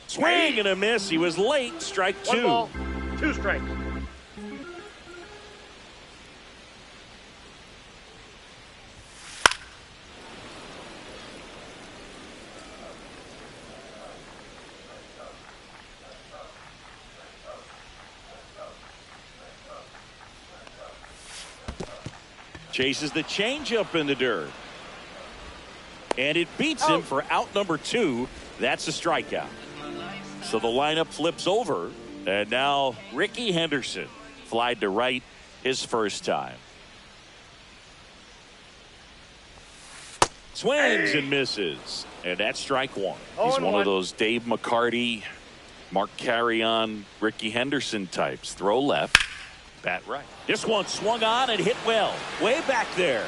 Swing and a miss. He was late. Strike 2. 1 ball, 2 strikes. Chases the changeup in the dirt. And it beats him for out number 2. That's a strikeout. So the lineup flips over. And now Ricky Henderson flied to right his first time. Swings and misses. And that's strike 1. He's one of those Dave McCarty, Mark Carrion, Ricky Henderson types. Throw left, bat right. This one swung on and hit well. Way back there.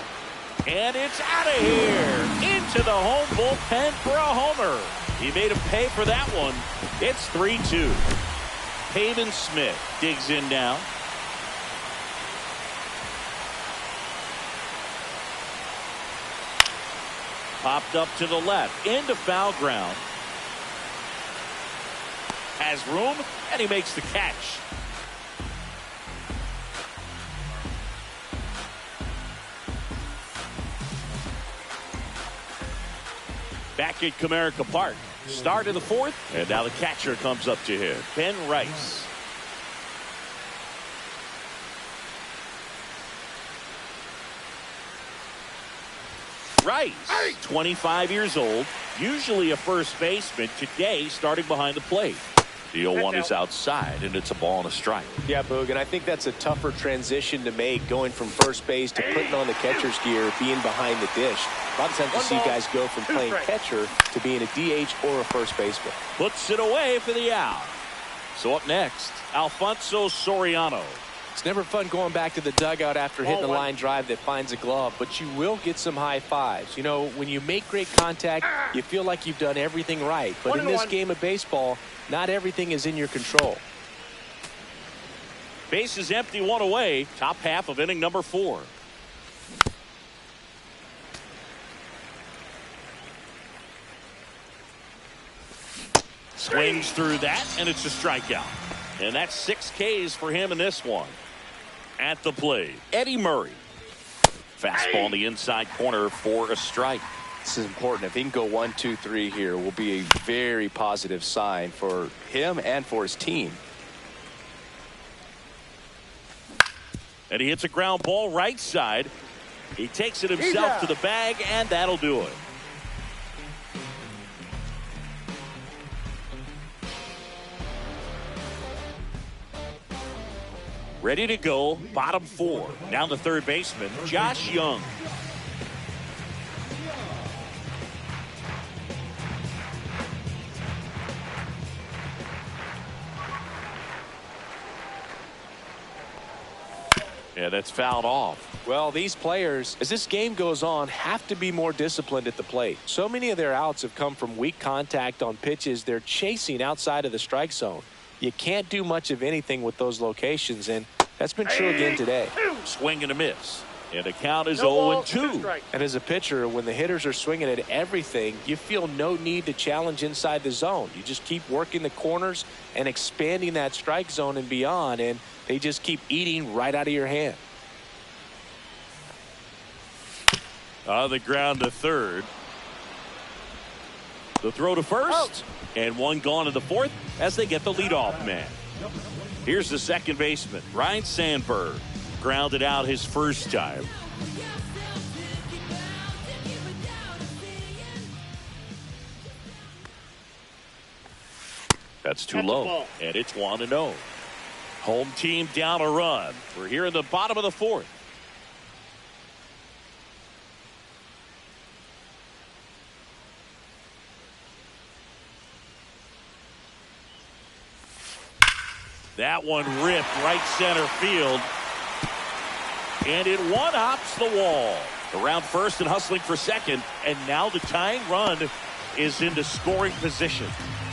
And it's out of here. Into the home bullpen for a homer. He made him pay for that one. It's 3-2. Pavin Smith digs in now. Popped up to the left. Into foul ground. Has room, and he makes the catch. Back at Comerica Park. Start of the 4th, and now the catcher comes up to him. Ben Rice. Rice, 25 years old, usually a first baseman. Today, starting behind the plate. The 0-1 is outside, and it's a ball and a strike. Yeah, Boog, and I think that's a tougher transition to make, going from first base to putting on the catcher's gear, being behind the dish. A lot of times you see guys go from playing catcher to being a DH or a first baseman. Puts it away for the out. So up next, Alfonso Soriano. It's never fun going back to the dugout after hitting a line drive that finds a glove, but you will get some high fives. You know, when you make great contact, you feel like you've done everything right. But in this game of baseball, not everything is in your control. Base is empty, 1 away. Top half of inning number 4. Swings through that, and it's a strikeout. And that's 6 Ks for him in this one. At the plate, Eddie Murray. Fastball in the inside corner for a strike. This is important. If he can go 1, 2, 3 here, will be a very positive sign for him and for his team. And he hits a ground ball right side. He takes it himself to the bag, and that'll do it. Ready to go, bottom 4. Now the third baseman, Josh Young. Yeah, that's fouled off. Well, these players, as this game goes on, have to be more disciplined at the plate. So many of their outs have come from weak contact on pitches they're chasing outside of the strike zone. You can't do much of anything with those locations, and that's been true again today. Swing and a miss. And the count is 0-2. And as a pitcher, when the hitters are swinging at everything, you feel no need to challenge inside the zone. You just keep working the corners and expanding that strike zone and beyond, and they just keep eating right out of your hand. On the ground to third. The throw to first. And one gone in the 4th as they get the leadoff man. Here's the second baseman, Ryan Sandberg. Grounded out his first time. That's too low. And it's 1-0. Home team down a run. We're here in the bottom of the 4th. That one ripped right center field. And it one-hops the wall. Around first and hustling for second. And now the tying run is into scoring position.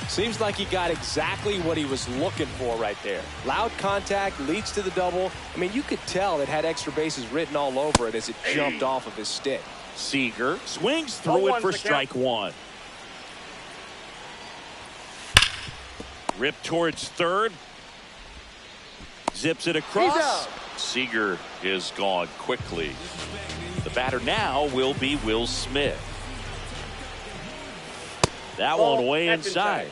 Seems like he got exactly what he was looking for right there. Loud contact leads to the double. I mean, you could tell it had extra bases written all over it as it jumped off of his stick. Seager swings through it for strike 1. Rip towards third. Zips it across. Seager is gone quickly. The batter now will be Will Smith. That one way inside.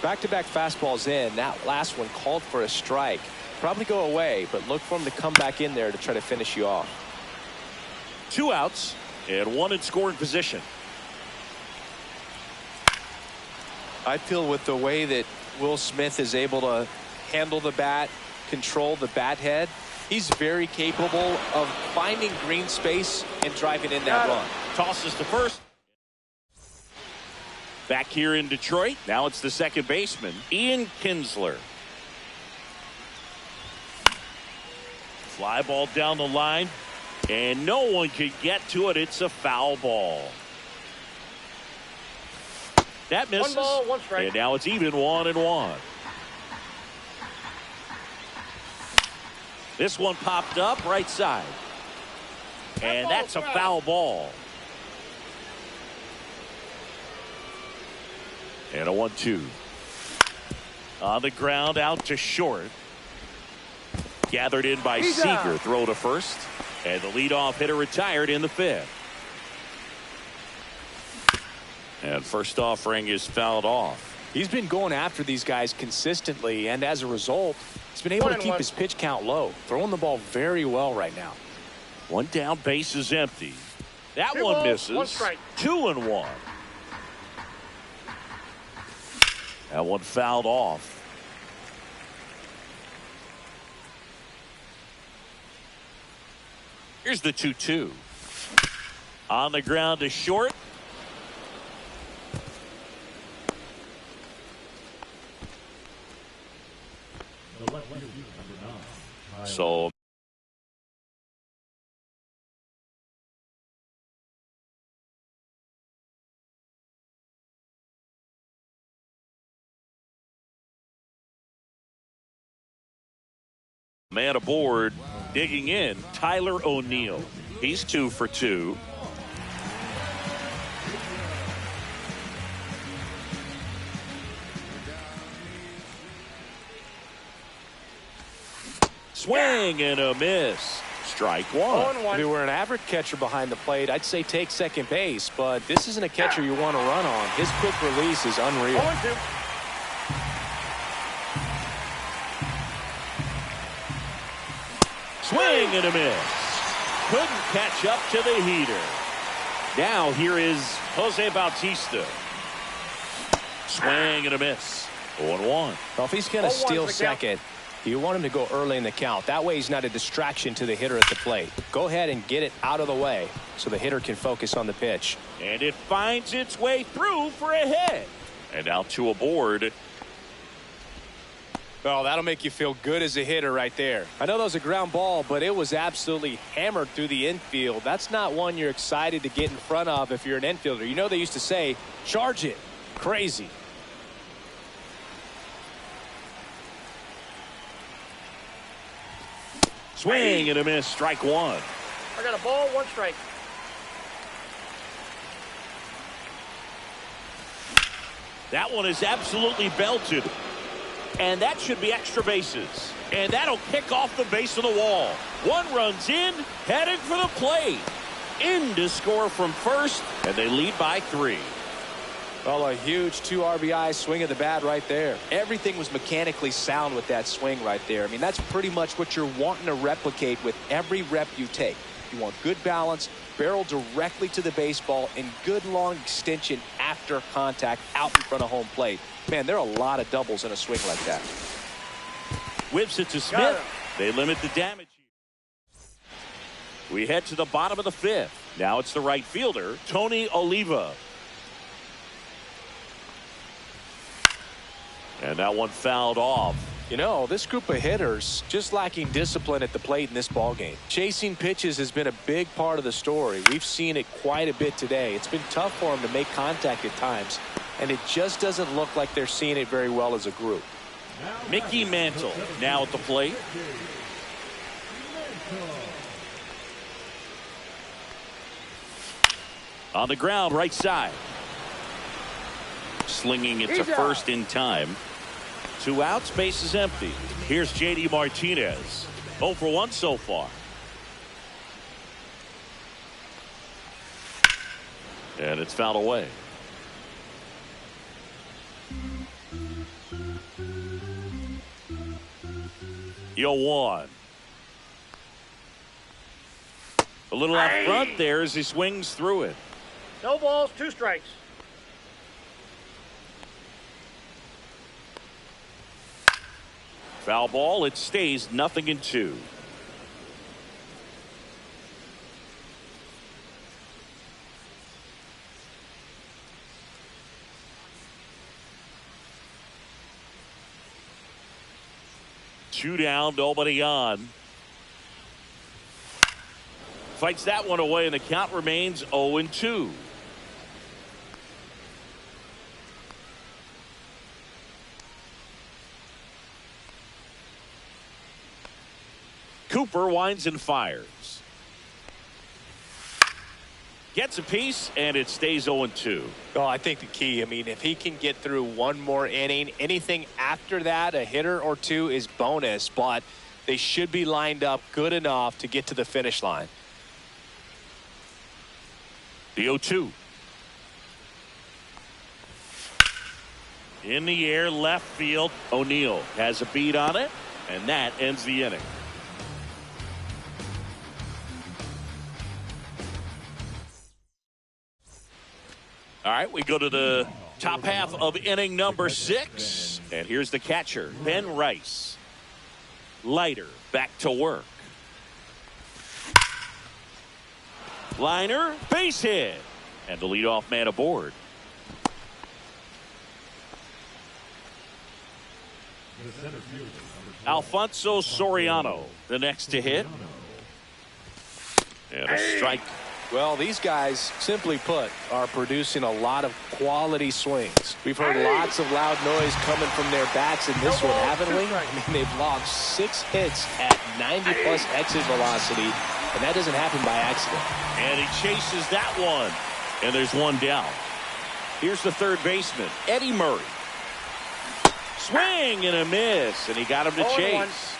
Back-to-back fastballs in. That last one called for a strike. probably go away, but look for him to come back in there to try to finish you off. 2 outs and 1 in scoring position. I feel with the way that Will Smith is able to handle the bat, control the bat head, he's very capable of finding green space and driving in that run. Tosses to first. Back here in Detroit, now it's the second baseman, Ian Kinsler. Fly ball down the line, and no one could get to it. It's a foul ball. That misses. 1 ball, 1 strike. And now it's even 1-1. This one popped up right side. And that's a foul ball. And a 1-2. On the ground, out to short. Gathered in by Seager. Throw to first. And the leadoff hitter retired in the 5th. And first offering is fouled off. He's been going after these guys consistently, and as a result, he's been able to keep his pitch count low. Throwing the ball very well right now. 1 down, base is empty. That 2 one balls, misses. 1 strike. 2-1. That one fouled off. Here's the 2-2. On the ground to short. The left field, number 9. So man aboard, digging in, Tyler O'Neill. He's 2 for 2. Swing and a miss. Strike 1. 0-1. If you were an average catcher behind the plate, I'd say take second base, but this isn't a catcher you want to run on. His quick release is unreal. 0-2. Swing and a miss. Couldn't catch up to the heater. Now here is Jose Bautista. Swing and a miss. 0-1. Well, if he's going to 0-1's steal the count. second, you want him to go early in the count. That way he's not a distraction to the hitter at the plate. Go ahead and get it out of the way so the hitter can focus on the pitch. And it finds its way through for a hit. And now 2 aboard. Well, that'll make you feel good as a hitter right there. I know that was a ground ball, but it was absolutely hammered through the infield. That's not one you're excited to get in front of if you're an infielder. You know they used to say, charge it. Crazy. Swing and a miss. Strike 1. I got a ball, 1 strike. That one is absolutely belted. And that should be extra bases. And that'll kick off the base of the wall. 1 runs in, heading for the plate. In to score from first, and they lead by 3. Well, a huge 2 RBI swing of the bat right there. Everything was mechanically sound with that swing right there. I mean, that's pretty much what you're wanting to replicate with every rep you take. You want good balance, barrel directly to the baseball, and good long extension after contact out in front of home plate. Man, there are a lot of doubles in a swing like that. Whips it to Smith. They limit the damage. We head to the bottom of the 5th. Now it's the right fielder, Tony Oliva. And that one fouled off. You know, this group of hitters just lacking discipline at the plate in this ballgame. Chasing pitches has been a big part of the story. We've seen it quite a bit today. It's been tough for them to make contact at times, and it just doesn't look like they're seeing it very well as a group. Mickey Mantle now at the plate. On the ground, right side. Slinging it to first in time. 2 outs, base is empty. Here's J.D. Martinez. 0 for 1 so far. And it's fouled away. 0-1. A little out front there as he swings through it. No balls, 2 strikes. Foul ball. It stays 0-2. Two down, nobody on. Fights that one away, and the count remains 0-2. Cooper winds and fires. Gets a piece, and it stays 0-2. Oh, I think the key, I mean, if he can get through one more inning, anything after that, a hitter or two is bonus, but they should be lined up good enough to get to the finish line. The 0-2. In the air, left field. O'Neill has a beat on it, and that ends the inning. All right, we go to the top half of inning number 6. And here's the catcher, Ben Rice. Leiter back to work. Liner, base hit. And the leadoff man aboard. The center fielder, number 12. Alfonso Soriano, the next to hit. And a strike. Well, these guys, simply put, are producing a lot of quality swings. We've heard lots of loud noise coming from their bats in this one, haven't we? I mean, they've logged 6 hits at 90-plus exit velocity, and that doesn't happen by accident. And he chases that one. And there's one down. Here's the third baseman, Eddie Murray. Swing and a miss, and he got him to chase.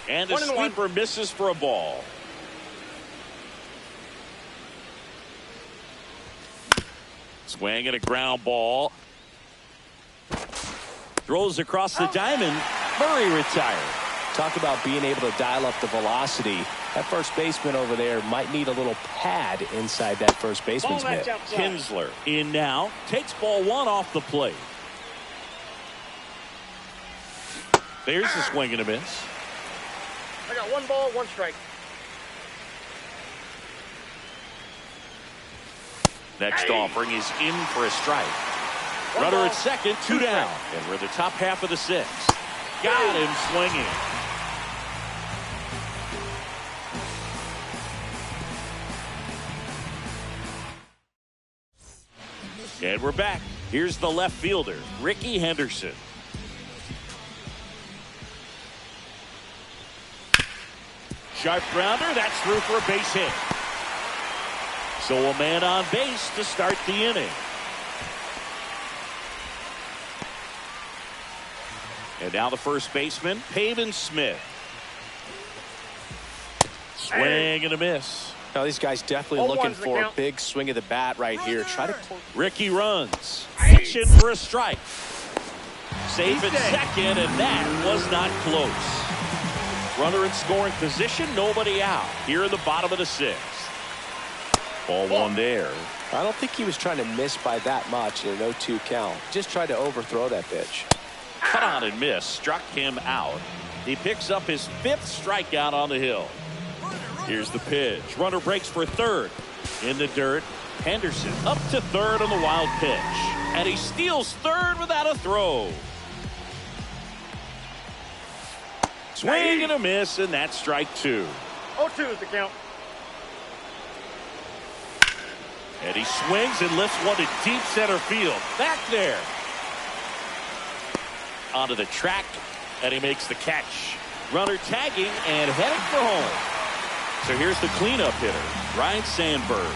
And the sweeper misses for a ball. Swing and a ground ball. Throws across the diamond. Murray retired. Talk about being able to dial up the velocity. That first baseman over there might need a little pad inside that first baseman's mitt. Kinsler in now. Takes ball 1 off the plate. There's the swing and a miss. I got 1 ball, 1 strike. Next offering is in for a strike. Runner at second, 2 down. And we're the top half of the 6th. Got him swinging. And we're back. Here's the left fielder, Ricky Henderson. Sharp grounder, that's through for a base hit. So a man on base to start the inning. And now the first baseman, Pavin Smith. Swing and a miss. Now these guys definitely looking for a big swing of the bat right here. Try to. Ricky runs. Pitching for a strike. Safe at second, and that was not close. Runner in scoring position, nobody out. Here in the bottom of the 6th. Ball 1 there. I don't think he was trying to miss by that much in an 0-2 count. Just tried to overthrow that pitch. Cut on and miss. Struck him out. He picks up his 5th strikeout on the hill. Here's the pitch. Runner breaks for third. In the dirt. Henderson up to third on the wild pitch. And he steals third without a throw. Swing and a miss, and that's strike 2. 0-2 is the count. And he swings and lifts one to deep center field. Back there. Onto the track, and he makes the catch. Runner tagging and heading for home. So here's the cleanup hitter, Ryan Sandberg.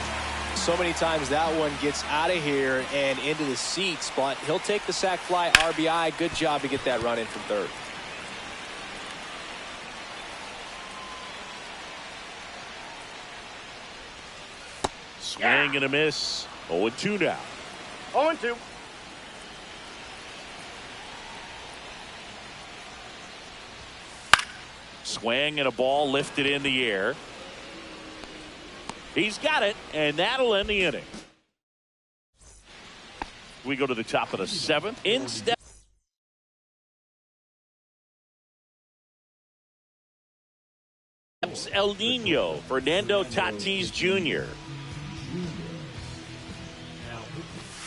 So many times that one gets out of here and into the seats, but he'll take the sac fly RBI. Good job to get that run in from third. Swing and a miss. 0-2 now. 0-2. Swing and a ball lifted in the air. He's got it, and that'll end the inning. We go to the top of the 7th. Instead, El Nino, Fernando Tatis Jr.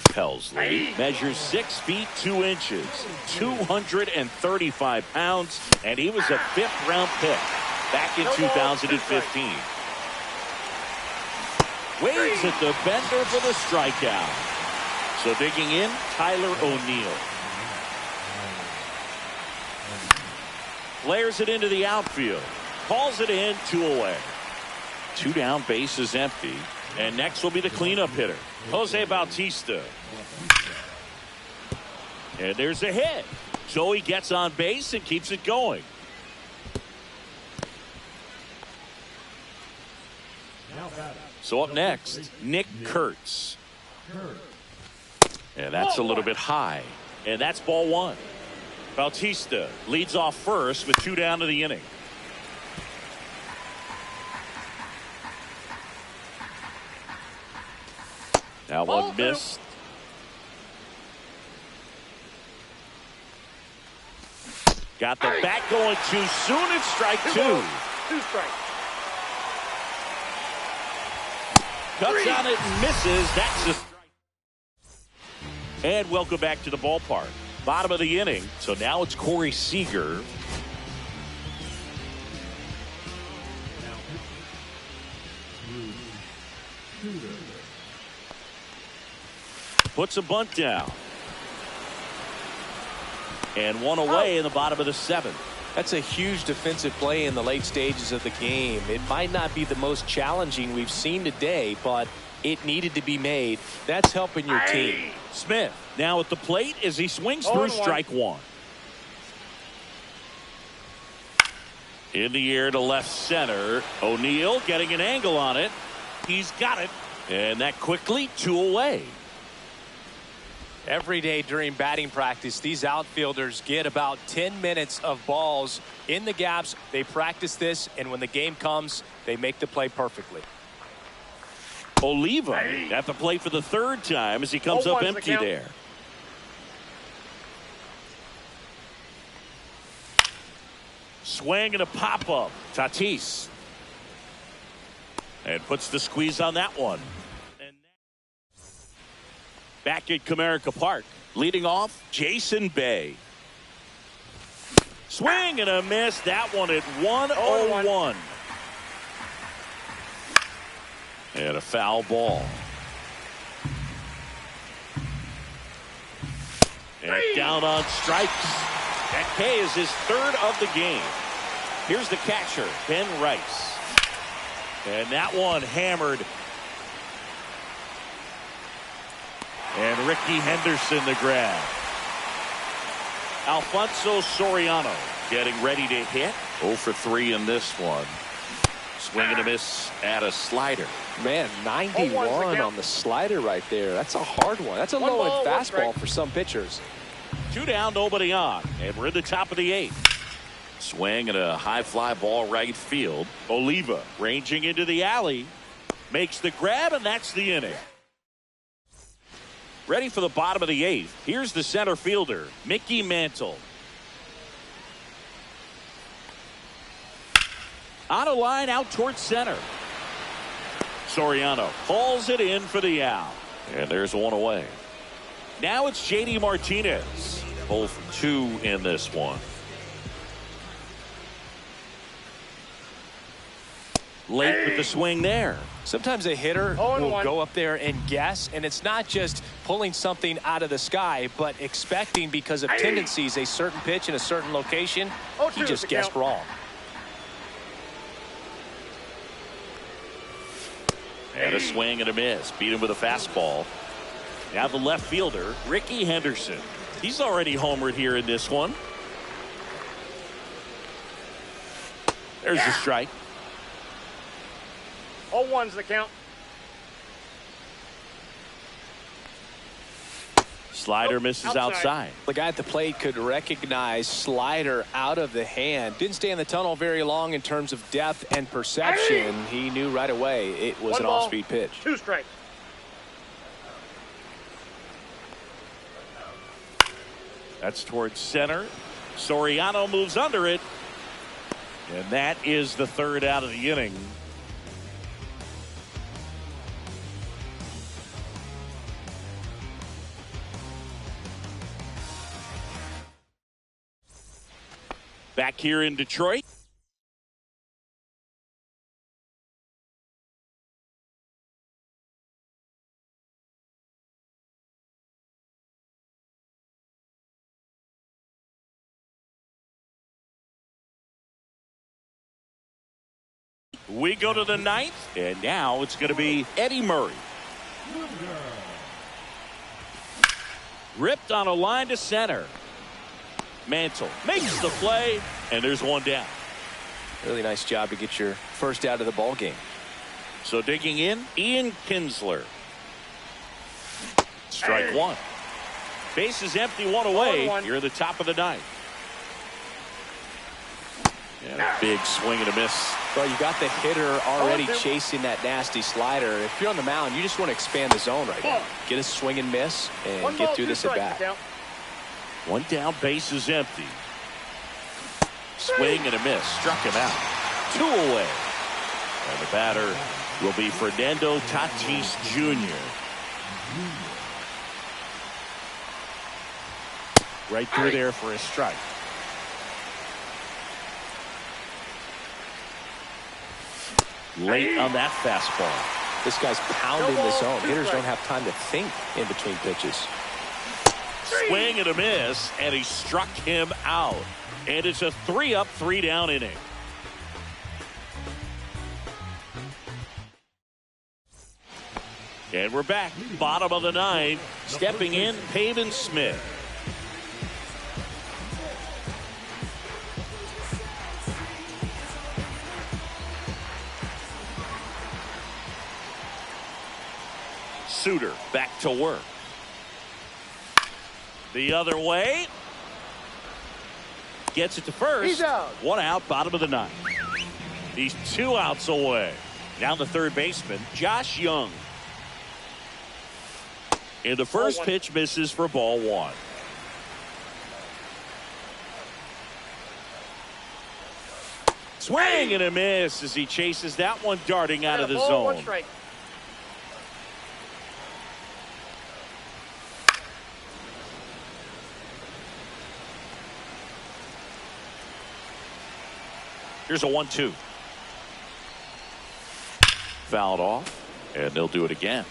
Pelsley measures 6 feet 2 inches, 235 pounds, and he was a 5th-round pick back in 2015. Waves at the bender for the strikeout. So digging in, Tyler O'Neill. Flares it into the outfield. Calls it in, 2 away. 2 down, base is empty. And next will be the cleanup hitter, Jose Bautista. And there's a hit. So he gets on base and keeps it going. So up next, Nick Kurtz. And that's a little bit high. And that's ball 1. Bautista leads off first with 2 down to the inning. Now one missed. Got the bat going too soon. It's strike 2. 2 strikes. Cuts on it and misses. That's a strike. And welcome back to the ballpark. Bottom of the inning. So now it's Corey Seager. Puts a bunt down. And 1 away in the bottom of the 7th. That's a huge defensive play in the late stages of the game. It might not be the most challenging we've seen today, but it needed to be made. That's helping your team. Smith now at the plate as he swings through strike 1. In the air to left center. O'Neill getting an angle on it. He's got it. And that quickly 2 away. Every day during batting practice, these outfielders get about 10 minutes of balls in the gaps. They practice this, and when the game comes, they make the play perfectly. Oliva at the plate for the 3rd time as he comes up empty there. Swing and a pop-up. Tatis. And puts the squeeze on that one. Back at Comerica Park, leading off, Jason Bay. Swing and a miss. That one at 1-0-1. And a foul ball. And down on strikes. That K is his 3rd of the game. Here's the catcher, Ben Rice. And that one hammered. And Ricky Henderson the grab. Alfonso Soriano getting ready to hit. 0 for 3 in this one. Swing and a miss at a slider. Man, 91 on the slider right there. That's a hard one. That's a low-end fastball for some pitchers. 2 down, nobody on. And we're in the top of the 8th. Swing and a high fly ball right field. Oliva ranging into the alley. Makes the grab, and that's the inning. Ready for the bottom of the 8th. Here's the center fielder, Mickey Mantle. On a line out towards center. Soriano hauls it in for the out. And there's 1 away. Now it's J.D. Martinez. 0 for 2 in this one. Late with the swing there. Sometimes a hitter will go up there and guess, and it's not just pulling something out of the sky, but expecting because of tendencies a certain pitch in a certain location. He just guessed wrong. And a swing and a miss. Beat him with a fastball. Now the left fielder, Ricky Henderson. He's already homered here in this one. There's the strike. 0-1's the count. Slider misses outside. The guy at the plate could recognize slider out of the hand. Didn't stay in the tunnel very long in terms of depth and perception. He knew right away it was an off-speed pitch. 2 strikes. That's towards center. Soriano moves under it. And that is the 3rd out of the inning. Back here in Detroit. We go to the 9th, and now it's going to be Eddie Murray. Ripped on a line to center. Mantle makes the play, and there's one down. Really nice job to get your first out of the ball game. So digging in, Ian Kinsler. Strike 1. Base is empty, 1 away. You're at the top of the 9th. And a big swing and a miss. Well, you got the hitter already chasing that nasty slider. If you're on the mound, you just want to expand the zone right now. Get a swing and miss and get through this at bat. 1 down, base is empty. Swing and a miss. Struck him out. 2 away. And the batter will be Fernando Tatis Jr. Right through there for a strike. Late on that fastball. This guy's pounding the zone. Hitters don't have time to think in between pitches. Swing and a miss, and he struck him out. And it's a 3-up, 3-down inning. And we're back. Bottom of the 9th. Stepping in, Pavin Smith. Suter back to work. The other way. Gets it to first. He's out. 1 out, bottom of the 9th. He's 2 outs away. Now the third baseman, Josh Young. And the first pitch misses for ball 1. Swing and a miss as he chases that one darting out of the zone. 1 strike. Here's a 1-2. Fouled off, and they'll do it again.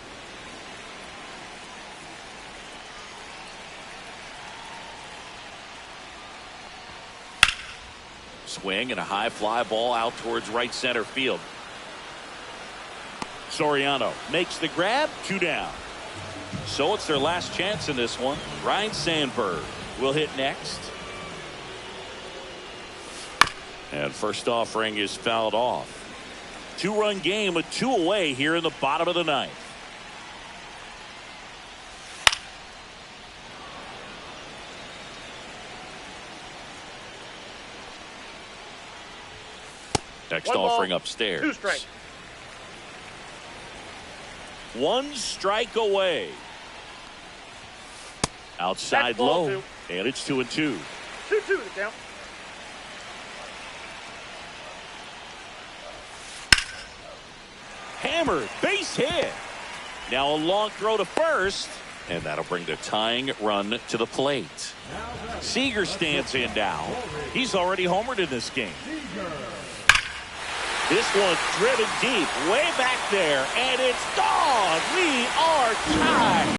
Swing and a high fly ball out towards right center field. Soriano makes the grab, 2 down. So it's their last chance in this one. Ryan Sandberg will hit next. And first offering is fouled off. 2-run game with 2 away here in the bottom of the 9th. Next offering upstairs. 2 strikes. 1 strike away. Outside low. 2. And it's 2-2. 2-2 the count. Hammered, base hit. Now a long throw to first, and that'll bring the tying run to the plate. Seager stands in now. He's already homered in this game. This one's driven deep, way back there, and it's gone. We are tied.